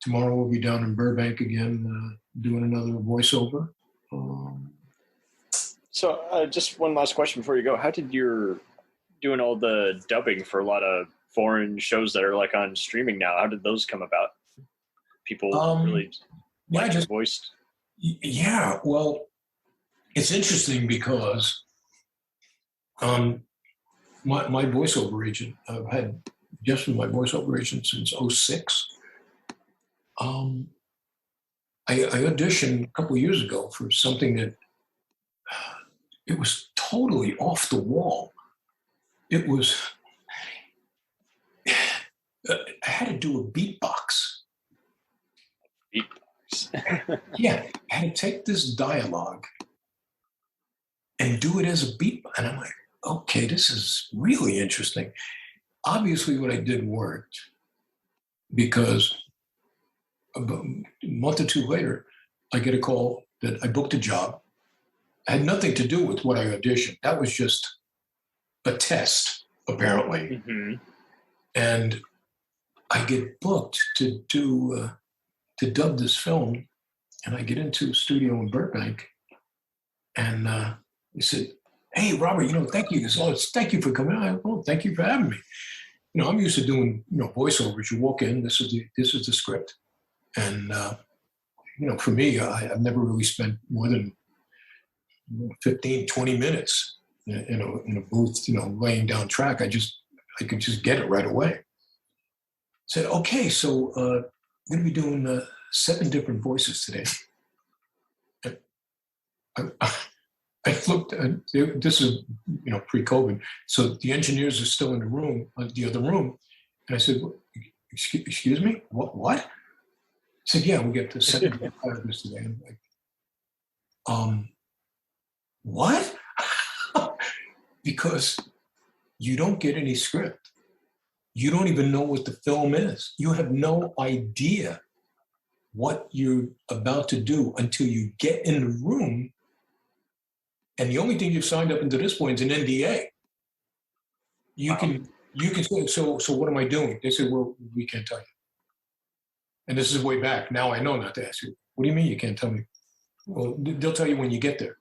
tomorrow we'll be down in Burbank again doing another voiceover. So just one last question before you go. How did your doing all the dubbing for a lot of foreign shows that are like on streaming now, how did those come about? People really like your voice? Yeah, well, it's interesting because my voiceover agent, I've had just with my voiceover agent since 2006. I auditioned a couple of years ago for something that it was totally off the wall. It was, I had to do a beatbox. Beatbox. Yeah, I had to take this dialogue and do it as a beatbox. And I'm like, okay, this is really interesting. Obviously, what I did worked because a month or two later, I get a call that I booked a job. It had nothing to do with what I auditioned. That was just a test, apparently. Mm-hmm. And I get booked to dub this film, and I get into a studio in Burbank, and he said, "Hey, Robert, thank you. Thank you for coming out. Oh, thank you for having me. I'm used to doing voiceovers. You walk in, this is the script, and for me, I've never really spent more than 15, 20 minutes in a booth, laying down track. I could just get it right away." Said, "Okay, so we're going to be doing 7 different voices today." I looked, this is, pre-COVID. So the engineers are still in the room, the other room. And I said, excuse me, what? I said, yeah, we get to 7 different characters today. I'm like, what? Because you don't get any script. You don't even know what the film is. You have no idea what you're about to do until you get in the room. And the only thing you've signed up until this point is an NDA. You can say, so what am I doing? They say, well, we can't tell you. And this is way back. Now I know not to ask you. What do you mean you can't tell me? Well, they'll tell you when you get there.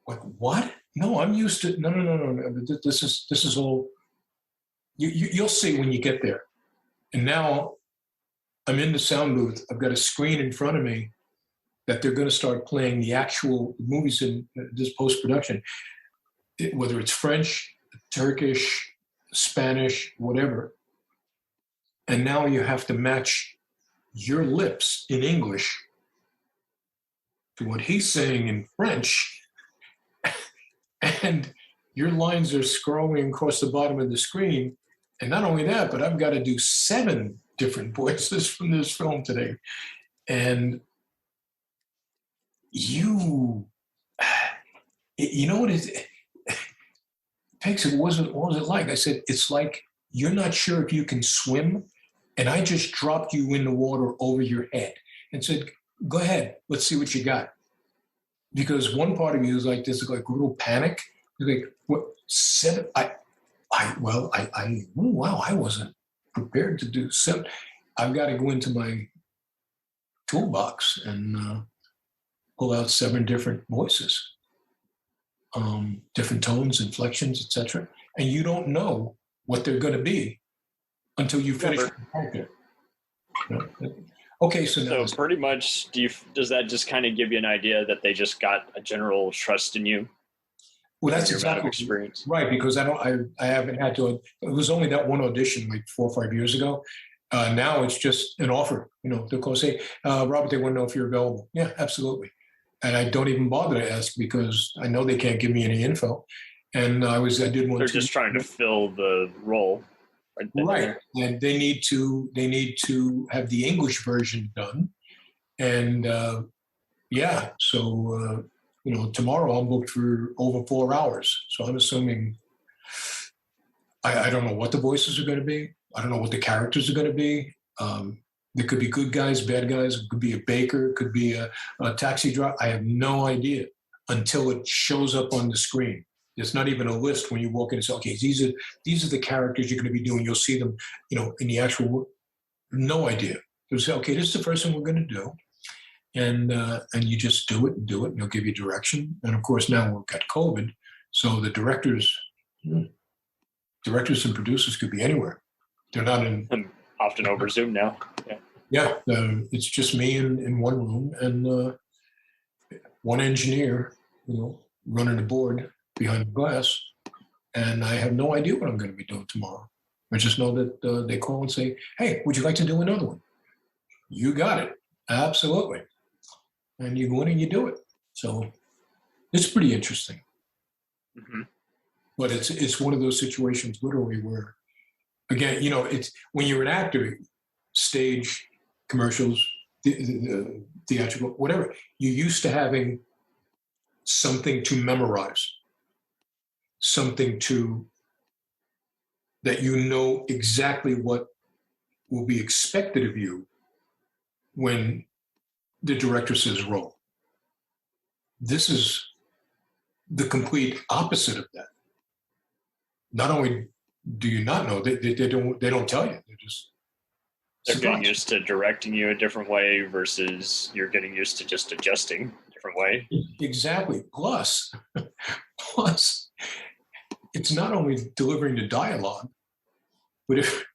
Like, what? No, I'm used to, no. This is all, you'll see when you get there. And now I'm in the sound booth. I've got a screen in front of me that they're going to start playing the actual movies in this post-production, whether it's French, Turkish, Spanish, whatever. And now you have to match your lips in English to what he's saying in French. And your lines are scrolling across the bottom of the screen. And not only that, but I've got to do 7 different voices from this film today. And you know what it takes? What was it like? I said, it's like you're not sure if you can swim, and I just dropped you in the water over your head and said, go ahead, let's see what you got. Because one part of you is like this, like a little panic. You're like, what? 7? I wasn't prepared to do 7. I've got to go into my toolbox and pull out 7 different voices, different tones, inflections, etc. And you don't know what they're going to be until you finish the character. Okay, so pretty much, does that just kind of give you an idea that they just got a general trust in you? Well, that's your exactly experience, right? Because I haven't had to. It was only that one audition like 4 or 5 years ago. Now it's just an offer. They'll call, say, Robert, they want to know if you're available. Yeah, absolutely. And I don't even bother to ask because I know they can't give me any info. And I did one. They're just trying to fill the role, right? And they need to have the English version done. And so tomorrow I'm booked for over 4 hours. So I'm assuming I don't know what the voices are going to be. I don't know what the characters are going to be. There could be good guys, bad guys. It could be a baker. It could be a taxi driver. I have no idea. until it shows up on the screen. There's not even a list when you walk in and say, okay, these are the characters you're going to be doing. You'll see them, in the actual, no idea. You'll say, okay, this is the first one we're going to do. And you just do it, and they'll give you direction. And of course, now we've got COVID, so the directors and producers could be anywhere. They're not in. I'm often over Zoom now. Yeah, it's just me in one room and one engineer, running the board behind the glass, and I have no idea what I'm going to be doing tomorrow. I just know that they call and say, "Hey, would you like to do another one?" You got it, absolutely. And you go in and you do it. So it's pretty interesting. Mm-hmm. But it's one of those situations, literally, where, again, it's when you're an actor, stage, commercials, theatrical, whatever, you're used to having something to memorize, something that exactly what will be expected of you when the director says roll. This is the complete opposite of that. Not only do you not know, they don't tell you. They're getting used to directing you a different way versus you're getting used to just adjusting a different way. Exactly. Plus, it's not only delivering the dialogue, but if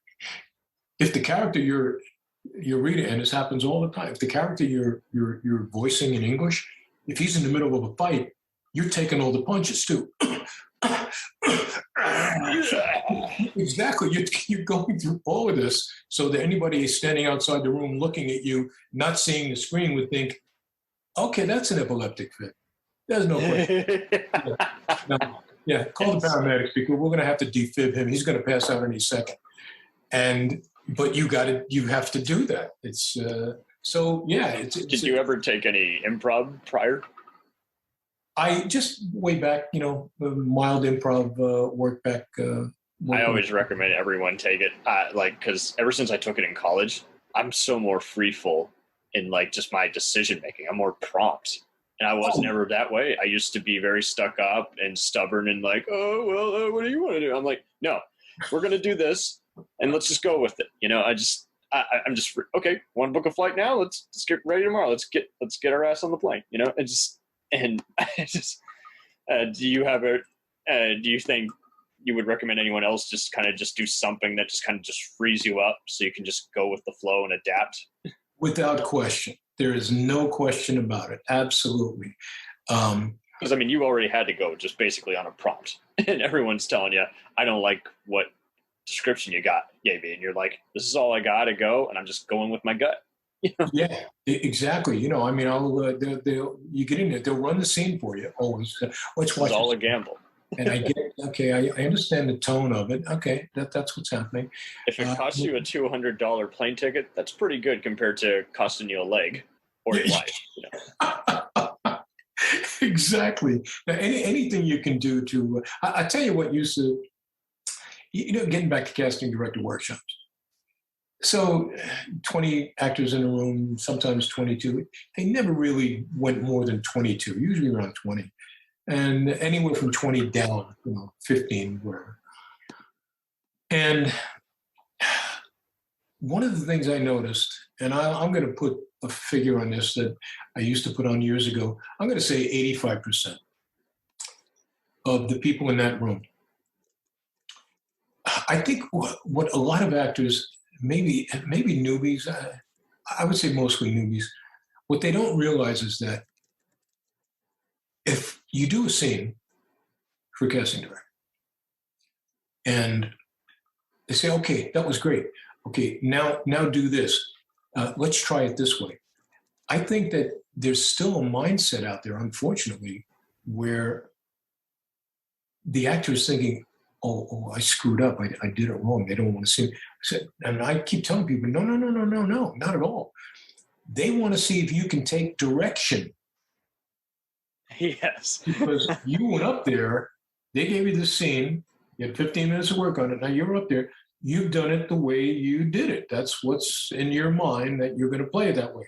the character you're reading, and this happens all the time, if the character you're voicing in English, if he's in the middle of a fight, you're taking all the punches too. Exactly. You're going through all of this so that anybody standing outside the room looking at you, not seeing the screen, would think, okay, that's an epileptic fit. There's no question. Call the paramedics because we're going to have to defib him. He's going to pass out any second. But you have to do that. It's Did you ever take any improv prior? I just way back, mild improv work back. I always recommend everyone take it, because ever since I took it in college, I'm so more freeful in just my decision making. I'm more prompt, and I was never that way. I used to be very stuck up and stubborn and what do you want to do? I'm like, no, we're gonna do this, and let's just go with it. I'm just okay. Want to book a flight now? Let's get ready tomorrow. Let's get our ass on the plane. Do you think you would recommend anyone else just kind of just do something that just kind of just frees you up so you can just go with the flow and adapt? Without question. There is no question about it. Absolutely. Because, you already had to go just basically on a prompt. And everyone's telling you, I don't like what description you got, Yabe. And you're like, this is all I got to go, and I'm just going with my gut. Yeah, exactly. You get in there, they'll run the scene for you always. Let's watch. It's all a gamble. And I get, okay, I understand the tone of it. Okay, that's what's happening. If it costs you a $200 plane ticket, that's pretty good compared to costing you a leg or your life. Exactly. Now, anything you can do to, I tell you what used to, getting back to casting director workshops. So 20 actors in a room, sometimes 22. They never really went more than 22, usually around 20. And anywhere from 20 down, 15, whatever. And one of the things I noticed, and I'm going to put a figure on this that I used to put on years ago, I'm going to say 85% of the people in that room. I think what a lot of actors, maybe newbies, I would say mostly newbies, what they don't realize is that if you do a scene for a casting director and they say, okay, that was great. Okay, now do this. Let's try it this way. I think that there's still a mindset out there, unfortunately, where the actor is thinking, oh, I screwed up. I did it wrong. They don't want to see me. And I keep telling people, no, not at all. They want to see if you can take direction. Yes. Because you went up there, they gave you the scene, you had 15 minutes to work on it. Now you're up there, you've done it the way you did it. That's what's in your mind, that you're going to play it that way.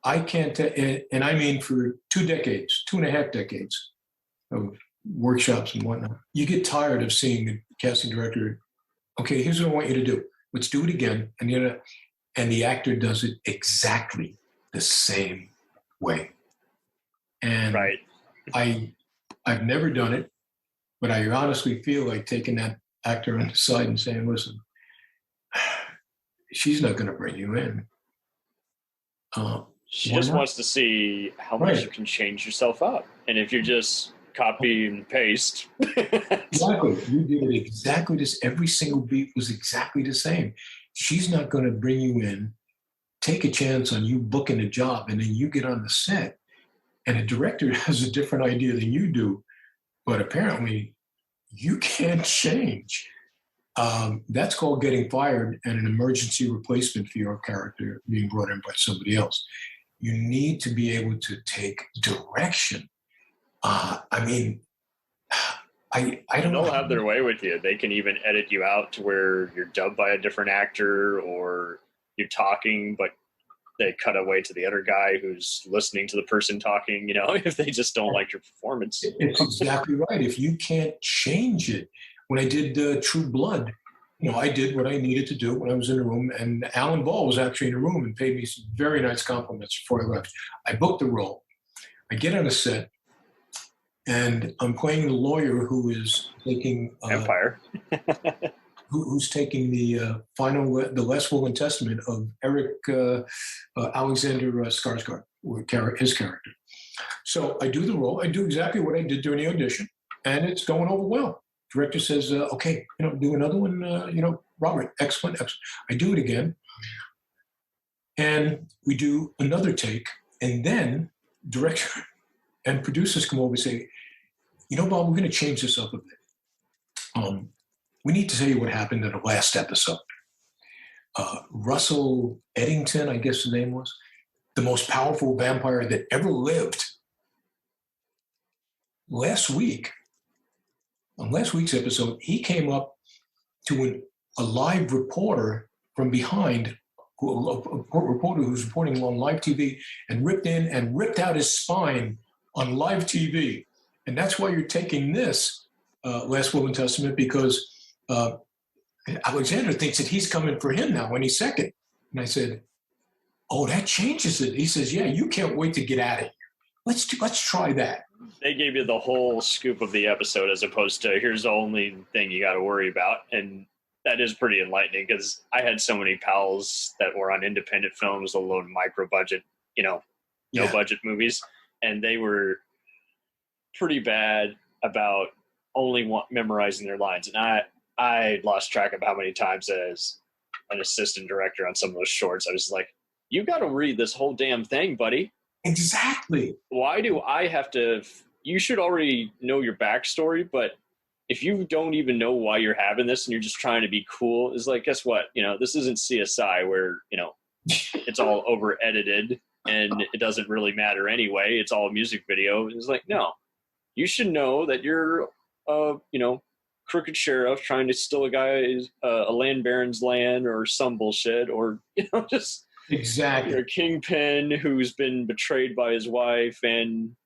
I can't, and I mean for 2.5 decades of workshops and whatnot, you get tired of seeing the casting director, okay, here's what I want you to do. Let's do it again. And the actor does it exactly the same way. And Right. I've never done it, but I honestly feel like taking that actor on the side and saying, listen, she's not going to bring you in. She why just not? wants to see how much Right. you can change yourself up. And if you just copy and paste, Exactly. You did it exactly this. Every single beat was exactly the same. She's not going to bring you in, take a chance on you booking a job, and then you get on the set. And a director has a different idea than you do, but apparently you can't change. That's called getting fired and an emergency replacement for your character being brought in by somebody else. You need to be able to take direction. I don't know. they'll have their way with you. They can even edit you out to where you're dubbed by a different actor, or you're talking, but they cut away to the other guy who's listening to the person talking, if they just don't like your performance. It's exactly right. If you can't change it. When I did True Blood, I did what I needed to do when I was in the room, and Alan Ball was actually in the room and paid me some very nice compliments before I left. I booked the role. I get on a set, and I'm playing the lawyer who is taking Empire. who's taking the last will and testament of Eric Alexander Skarsgård, his character. So I do the role. I do exactly what I did during the audition, and it's going over well. Director says, okay, do another one, Robert, excellent. I do it again. And we do another take. And then director and producers come over and say, Bob, we're going to change this up a bit. We need to tell you what happened in the last episode. Russell Eddington, I guess the name was, the most powerful vampire that ever lived. On last week's episode, he came up to a live reporter from behind, a reporter who's reporting on live TV, and ripped out his spine on live TV. And that's why you're taking this Last Will and Testament, because Alexander thinks that he's coming for him now when he's second. And I said, oh, that changes it. He says, yeah, you can't wait to get out of here. Let's try that. They gave you the whole scoop of the episode as opposed to here's the only thing you got to worry about. And that is pretty enlightening, because I had so many pals that were on independent films, alone micro budget, no budget movies. And they were pretty bad about only memorizing their lines. And I lost track of how many times as an assistant director on some of those shorts, I was like, you got to read this whole damn thing, buddy. Exactly. Why do I have to? You should already know your backstory, but if you don't even know why you're having this and you're just trying to be cool, it's like, guess what? This isn't CSI where, it's all over edited and it doesn't really matter anyway. It's all a music video. It's like, no, you should know that you're, crooked sheriff trying to steal a land baron's land or some bullshit, or, just. Exactly. You're a kingpin who's been betrayed by his wife and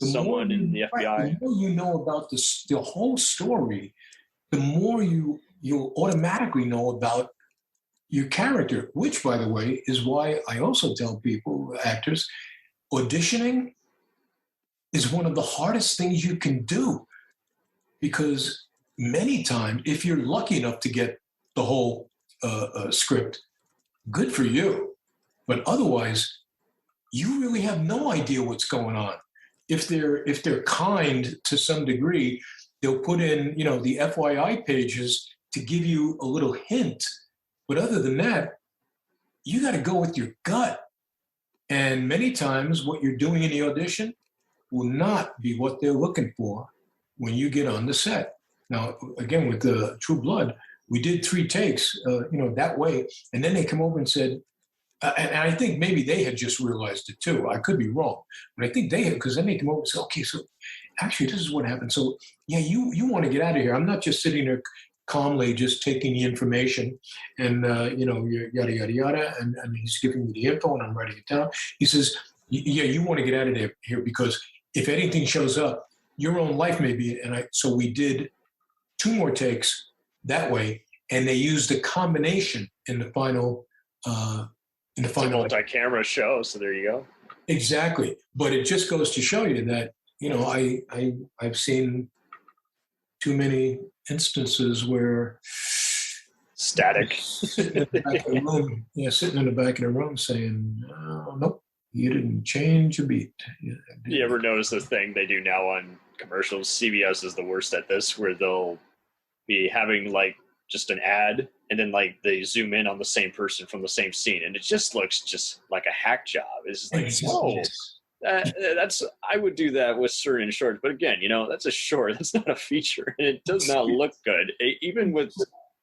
someone in the FBI. The more you know about the whole story, the more you'll automatically know about your character, which, by the way, is why I also tell people, actors, auditioning is one of the hardest things you can do, because many times, if you're lucky enough to get the whole script, good for you. But otherwise, you really have no idea what's going on. If they're kind to some degree, they'll put in, the FYI pages to give you a little hint. But other than that, you got to go with your gut. And many times what you're doing in the audition will not be what they're looking for when you get on the set. Now, again, with the True Blood, we did 3 takes, that way. And then they come over and said, and I think maybe they had just realized it too. I could be wrong, but I think they had, because then they come over and say, okay, so actually this is what happened. So yeah, you want to get out of here. I'm not just sitting there calmly just taking the information and, yada, yada, yada. And he's giving me the info and I'm writing it down. He says, yeah, you want to get out of here because if anything shows up, your own life may be. So we did 2 more takes that way. And they used a combination in the final, It's a multi-camera show. So there you go. Exactly. But it just goes to show you that, I've seen too many instances where static sitting in the back of the room, sitting in the back of the room saying, oh, nope, you didn't change a beat. You ever notice the thing they do now on commercials? CBS is the worst at this, where they'll be having like just an ad and then like they zoom in on the same person from the same scene and it just looks just like a hack job. It's just like, Exactly. that's I would do that with certain shorts, but again, that's a short, that's not a feature, and it does not look good. Even with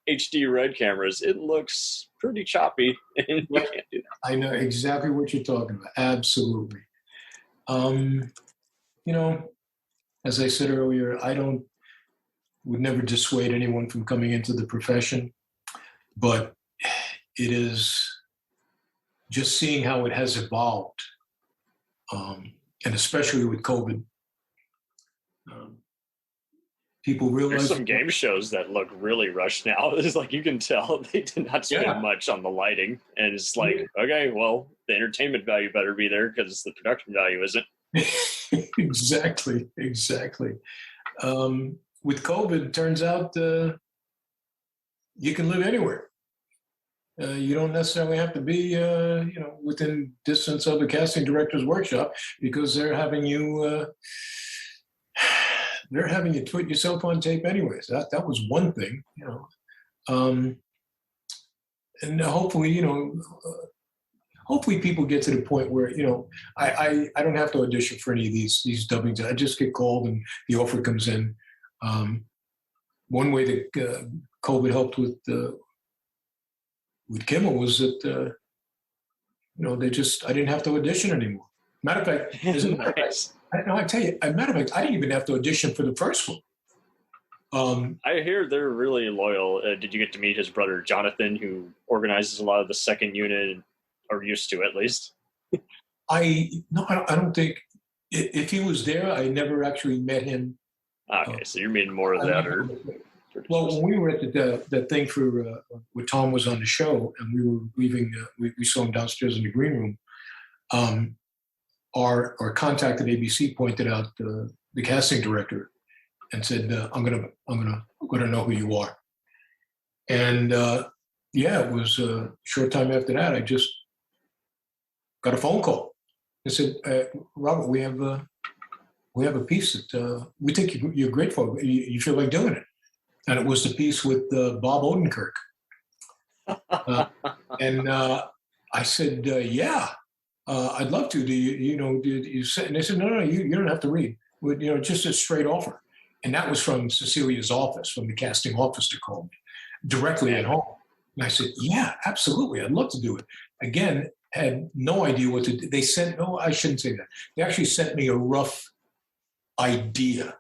HD red cameras, it looks pretty choppy, and you can't do that. I know exactly what you're talking about. Absolutely. As I said earlier, would never dissuade anyone from coming into the profession, but it is just seeing how it has evolved. And especially with COVID, people realize there's some game shows that look really rushed now. It's like you can tell they did not spend much on the lighting, and it's like, okay, well, the entertainment value better be there because the production value isn't. Exactly. With COVID, it turns out you can live anywhere. You don't necessarily have to be, within distance of a casting director's workshop because they're having you tweet yourself on tape anyways. That was one thing, and hopefully, hopefully people get to the point where, I don't have to audition for any of these dubbings. I just get called and the offer comes in. One way that COVID helped with Kimmel was that, I didn't have to audition anymore. Matter of fact, I tell you, I didn't even have to audition for the first one. I hear they're really loyal. Did you get to meet his brother, Jonathan, who organizes a lot of the second unit, or used to at least? I don't think, if he was there, I never actually met him. Okay, so you're meeting more of that, or? Well, when we were at the thing for where Tom was on the show, and we were leaving, we saw him downstairs in the green room. Our contact at ABC pointed out the casting director and said, "I'm gonna know who you are." And it was a short time after that. I just got a phone call. They said, "Robert, we have a piece that we think you're great for. You feel like doing it." And it was the piece with Bob Odenkirk. And I said, I'd love to. Do you say? And they said, no, you don't have to read. Just a straight offer. And that was from Cecilia's office, from the casting office, to call me directly at home. And I said, yeah, absolutely. I'd love to do it. Again, had no idea what to do. They sent, no, I shouldn't say that. They actually sent me a rough idea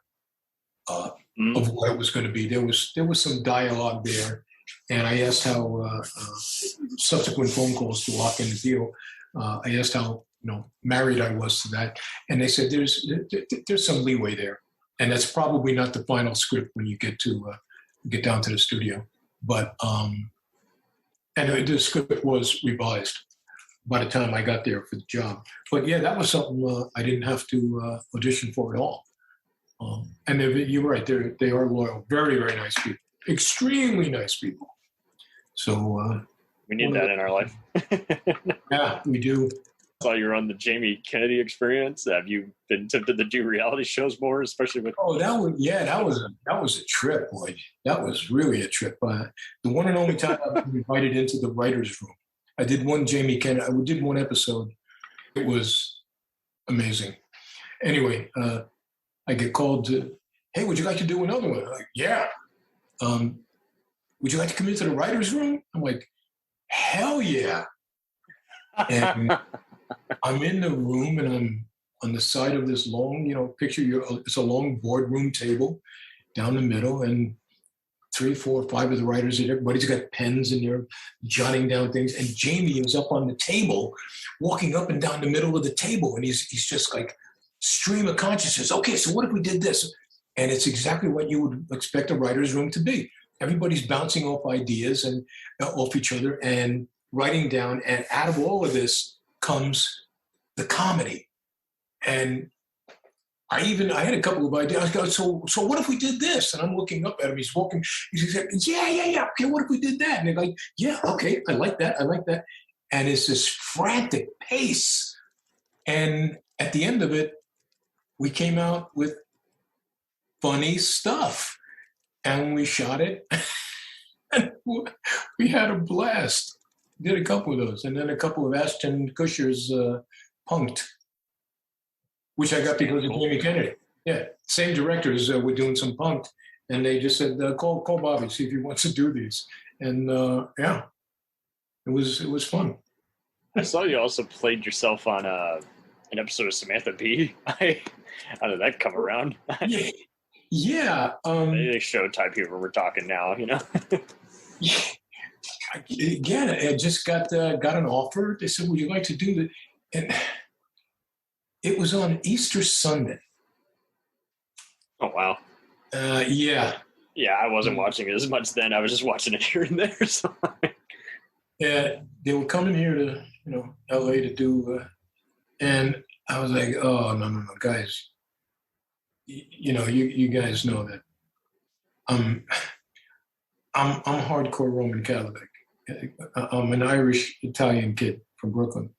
of what it was going to be. There was some dialogue there, and I asked how subsequent phone calls to lock in the deal. I asked how married I was to that, and they said there's some leeway there, and that's probably not the final script when you get down to the studio. But and the script was revised by the time I got there for the job. But yeah, that was something I didn't have to audition for at all. And you're right, they are loyal, very, very nice people, extremely nice people. So we need that in our life. Yeah, we do. I saw you were on the Jamie Kennedy Experience. Have you been tempted to do reality shows more, especially with? Oh, that was a trip, boy. That was really a trip. The one and only time I've been invited into the writers' room. I did one Jamie Kennedy. I did one episode. It was amazing. Anyway. I get called to, hey, would you like to do another one? I'm like, yeah. Would you like to come into the writer's room? I'm like, hell yeah. And I'm in the room and I'm on the side of this long, picture, it's a long boardroom table down the middle. And 3, 4, 5 of the writers, and everybody's got pens and they're jotting down things. And Jamie is up on the table, walking up and down the middle of the table, and he's just like stream of consciousness. Okay, so what if we did this? And it's exactly what you would expect a writer's room to be. Everybody's bouncing off ideas and off each other and writing down. And out of all of this comes the comedy. And I had a couple of ideas. I go, so what if we did this? And I'm looking up at him. He's walking. He's like, yeah. Okay, what if we did that? And they're like, yeah, okay, I like that. And it's this frantic pace. And at the end of it, we came out with funny stuff. And we shot it. And we had a blast. Did a couple of those. And then a couple of Ashton Kutcher's Punked, which I got because of Jamie Kennedy. Yeah, same directors were doing some Punked. And they just said, call Bobby, see if he wants to do these. And yeah, it was fun. I saw you also played yourself on an episode of Samantha Bee. How did that come around? Yeah. They show type people we're talking now, you know. Again, I just got an offer. They said, "Would you like to do that?" And it was on Easter Sunday. Oh wow. Yeah. Yeah, I wasn't watching it as much then. I was just watching it here and there. So. Yeah, they were coming here to LA to do, and I was like, "Oh no, guys." You guys know that I'm hardcore Roman Catholic. I'm an Irish Italian kid from Brooklyn.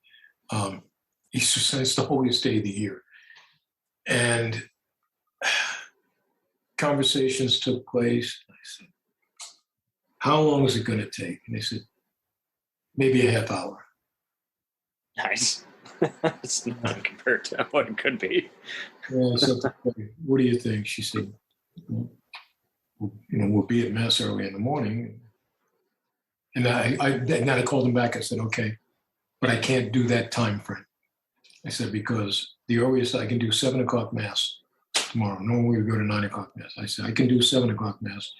Easter Sunday's the holiest day of the year, and conversations took place. I said, "How long is it going to take?" And they said, "Maybe a half hour." Nice. It's not compared to what it could be. Yeah, so, what do you think? She said, we'll be at Mass early in the morning. And I called him back. I said, okay, but I can't do that time frame. I said, because the earliest I can do 7 o'clock Mass tomorrow. Normally we go to 9 o'clock Mass. I said, I can do 7 o'clock Mass.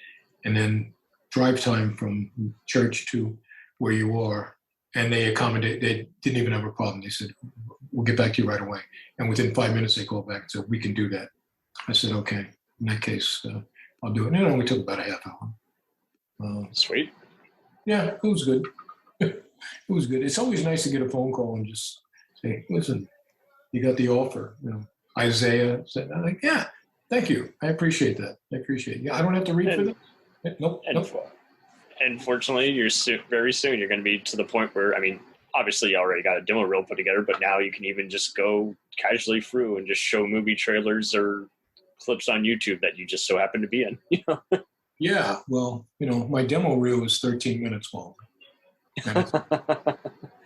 And then drive time from church to where you are. And they accommodated. They didn't even have a problem. They said, we'll get back to you right away. And within 5 minutes, they called back and said, we can do that. I said, okay, in that case, I'll do it. And it only took about a half hour. Sweet. Yeah, it was good. It was good. It's always nice to get a phone call and just say, listen, you got the offer. Isaiah said, I'm like, yeah, thank you. I appreciate that. Yeah, I don't have to read for that. Nope. And fortunately, very soon you're going to be to the point where, I mean, obviously you already got a demo reel put together, but now you can even just go casually through and just show movie trailers or clips on YouTube that you just so happen to be in. Yeah, well, my demo reel is 13 minutes long.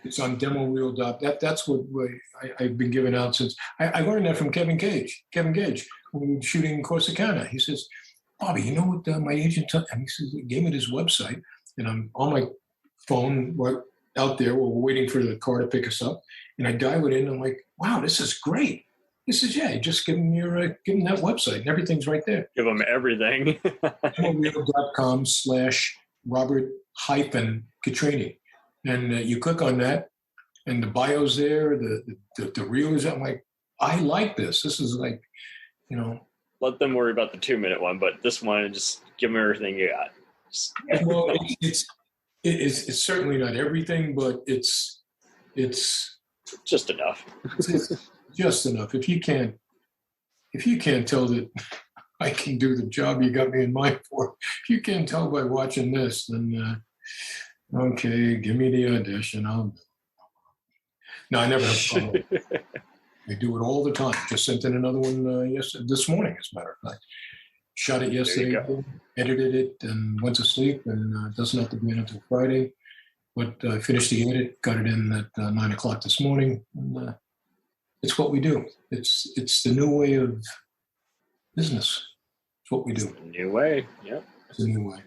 It's on demo reel. That's what I've been giving out since. I learned that from Kevin Gage. When we were shooting in Corsicana, he says, Bobby, you know what my agent told me? He says, he gave me this website, and I'm on my phone right out there. We're waiting for the car to pick us up, and I dial it in. And I'm like, wow, this is great. He says, yeah, just give them that website, and everything's right there. Give them everything. Demoreal.com/Robert-Catrini. And you click on that, and the bio's there, the reel is. I'm like, I like this. This is like, Let them worry about the 2-minute one, but this one, just give them everything you got. Well, it's certainly not everything, but it's just enough. It's just enough. If you can't tell that I can do the job you got me in mind for, if you can't tell by watching this, then okay, give me the audition. No, I never have a problem. I do it all the time. Just sent in another one this morning, as a matter of fact. Shot it yesterday, edited it, and went to sleep, and it doesn't have to be in until Friday. But I finished the edit, got it in at 9 o'clock this morning. And, it's what we do. It's the new way of business. It's what we do. It's the new way, yep. It's the new way.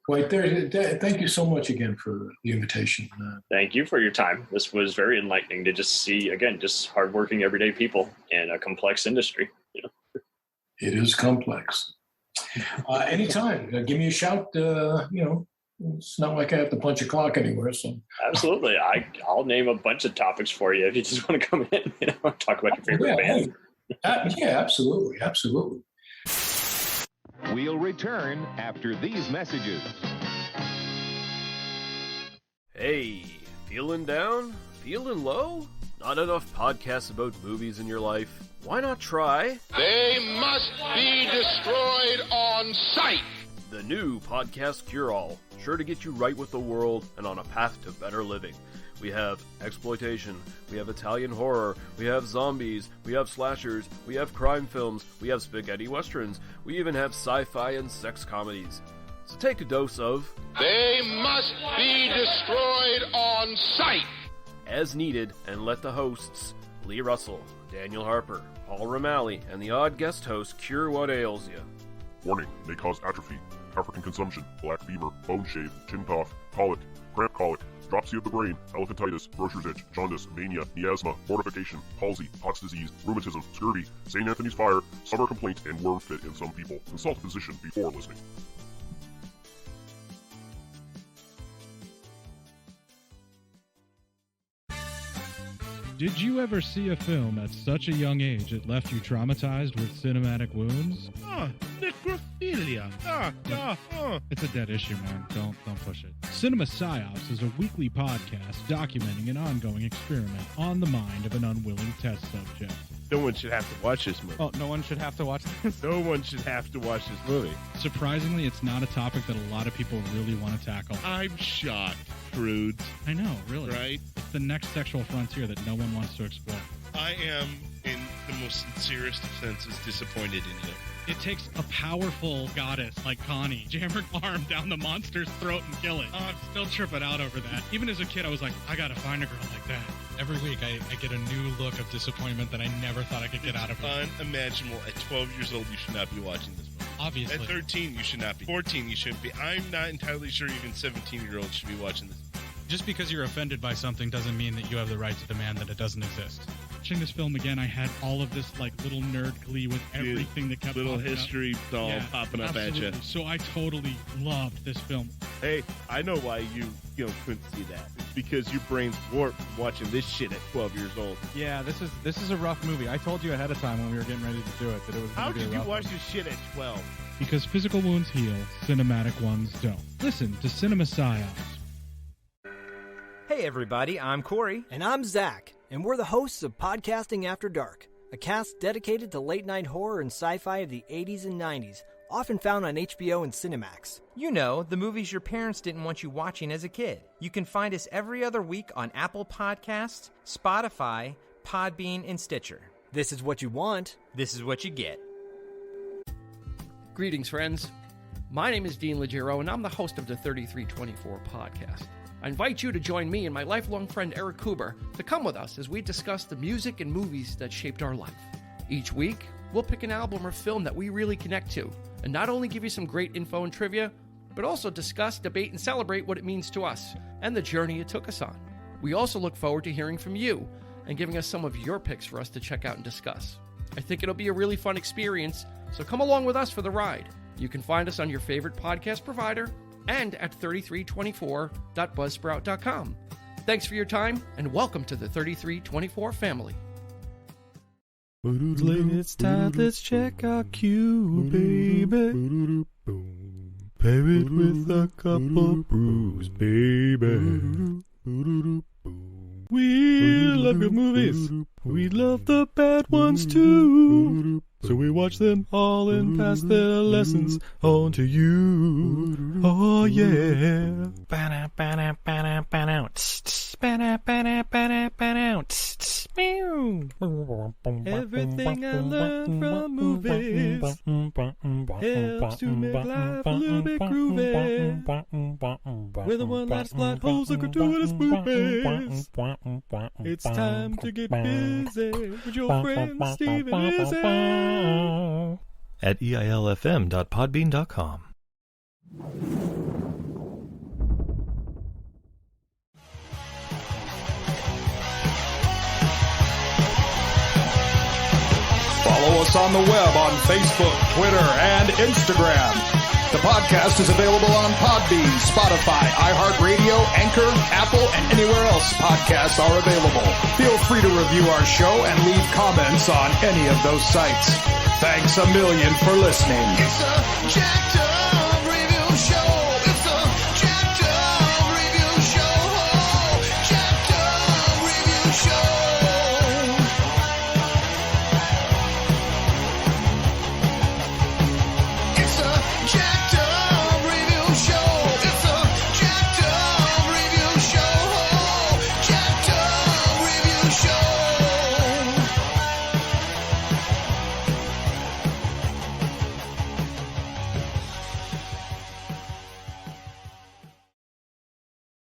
Well, thank you so much again for the invitation. Thank you for your time. This was very enlightening to just see, again, just hardworking everyday people in a complex industry. It is complex. Anytime. Give me a shout. It's not like I have to punch a clock anywhere. So Absolutely. I'll name a bunch of topics for you if you just want to come in, talk about your favorite band. Yeah, absolutely. Absolutely. We'll return after these messages. Hey, feeling down? Feeling low? Not enough podcasts about movies in your life? Why not try They must be destroyed on sight. the new Podcast Cure-All? Sure to get you right with the world and on a path to better living. We have exploitation, we have Italian horror, we have zombies, we have slashers, we have crime films, we have spaghetti westerns, we even have sci-fi and sex comedies. So take a dose of They must be destroyed on sight. as needed and let the hosts, Lee Russell, Daniel Harper, Paul Romali, and the odd guest host cure what ails you. Warning, may cause atrophy, African consumption, black fever, bone shave, chin cough, colic, cramp colic, dropsy of the brain, elephantitis, grocer's itch, jaundice, mania, miasma, mortification, palsy, Pott's disease, rheumatism, scurvy, St. Anthony's fire, summer complaint, and worm fit in some people. Consult a physician before listening. Did you ever see a film at such a young age it left you traumatized with cinematic wounds? Necrophilia. It's a dead issue, man. Don't push it. Cinema Psyops is a weekly podcast documenting an ongoing experiment on the mind of an unwilling test subject. No one should have to watch this movie. Oh, no one should have to watch this? No one should have to watch this movie. Surprisingly, it's not a topic that a lot of people really want to tackle. I'm shocked, prudes. I know, really. Right? It's the next sexual frontier that no one wants to explore. I am, in the most sincerest of senses, disappointed in you. It takes a powerful goddess like Connie, jam her arm down the monster's throat and kill it. Oh, I'm still tripping out over that. Even as a kid, I was like, I gotta find a girl like that. Every week, I get a new look of disappointment that I never thought I could get out of her. Unimaginable. At 12 years old, you should not be watching this movie. Obviously. At 13, you should not be. 14, you shouldn't be. I'm not entirely sure even 17-year-olds should be watching this movie. Just because you're offended by something doesn't mean that you have the right to demand that it doesn't exist. Watching this film again, I had all of this like little nerd glee with everything that kept little popping history up. doll popping up absolutely. at you. So I totally loved this film. Hey, I know why you couldn't see that. It's because your brain's warped from watching this shit at 12 years old. Yeah, this is a rough movie. I told you ahead of time when we were getting ready to do it that it was How going to be a could you rough watch one. this shit at 12? Because physical wounds heal, cinematic ones don't. Listen to Cinema Psyops. Hey everybody, I'm Corey. And I'm Zach, and we're the hosts of Podcasting After Dark, a cast dedicated to late-night horror and sci-fi of the 80s and 90s, often found on HBO and Cinemax. You know, the movies your parents didn't want you watching as a kid. You can find us every other week on Apple Podcasts, Spotify, Podbean, and Stitcher. This is what you want. This is what you get. Greetings, friends. My name is Dean Legero, and I'm the host of the 3324 podcast. I invite you to join me and my lifelong friend Eric Kuber to come with us as we discuss the music and movies that shaped our life. Each week, we'll pick an album or film that we really connect to, and not only give you some great info and trivia, but also discuss, debate, and celebrate what it means to us and the journey it took us on. We also look forward to hearing from you and giving us some of your picks for us to check out and discuss. I think it'll be a really fun experience, so come along with us for the ride. You can find us on your favorite podcast provider and at 3324.buzzsprout.com. Thanks for your time, and welcome to the 3324 family. It's time, let's check our cue, baby. Pair it with a couple brews, baby. We love good movies. We love the bad ones too. So we watch them all and pass their lessons on to you. Oh yeah. Everything I learned from movies helps to make life a little bit groovy. With a one-liner plot holes and gratuitous movies. It's time to get busy with your friend Steve and Izzy. At eilfm.podbean.com. Follow us us on the web on Facebook, Twitter, and Instagram. The podcast is available on Podbean, Spotify, iHeartRadio, Anchor, Apple, and anywhere else podcasts are available. Feel free to review our show and leave comments on any of those sites. Thanks a million for listening. It's a jacked up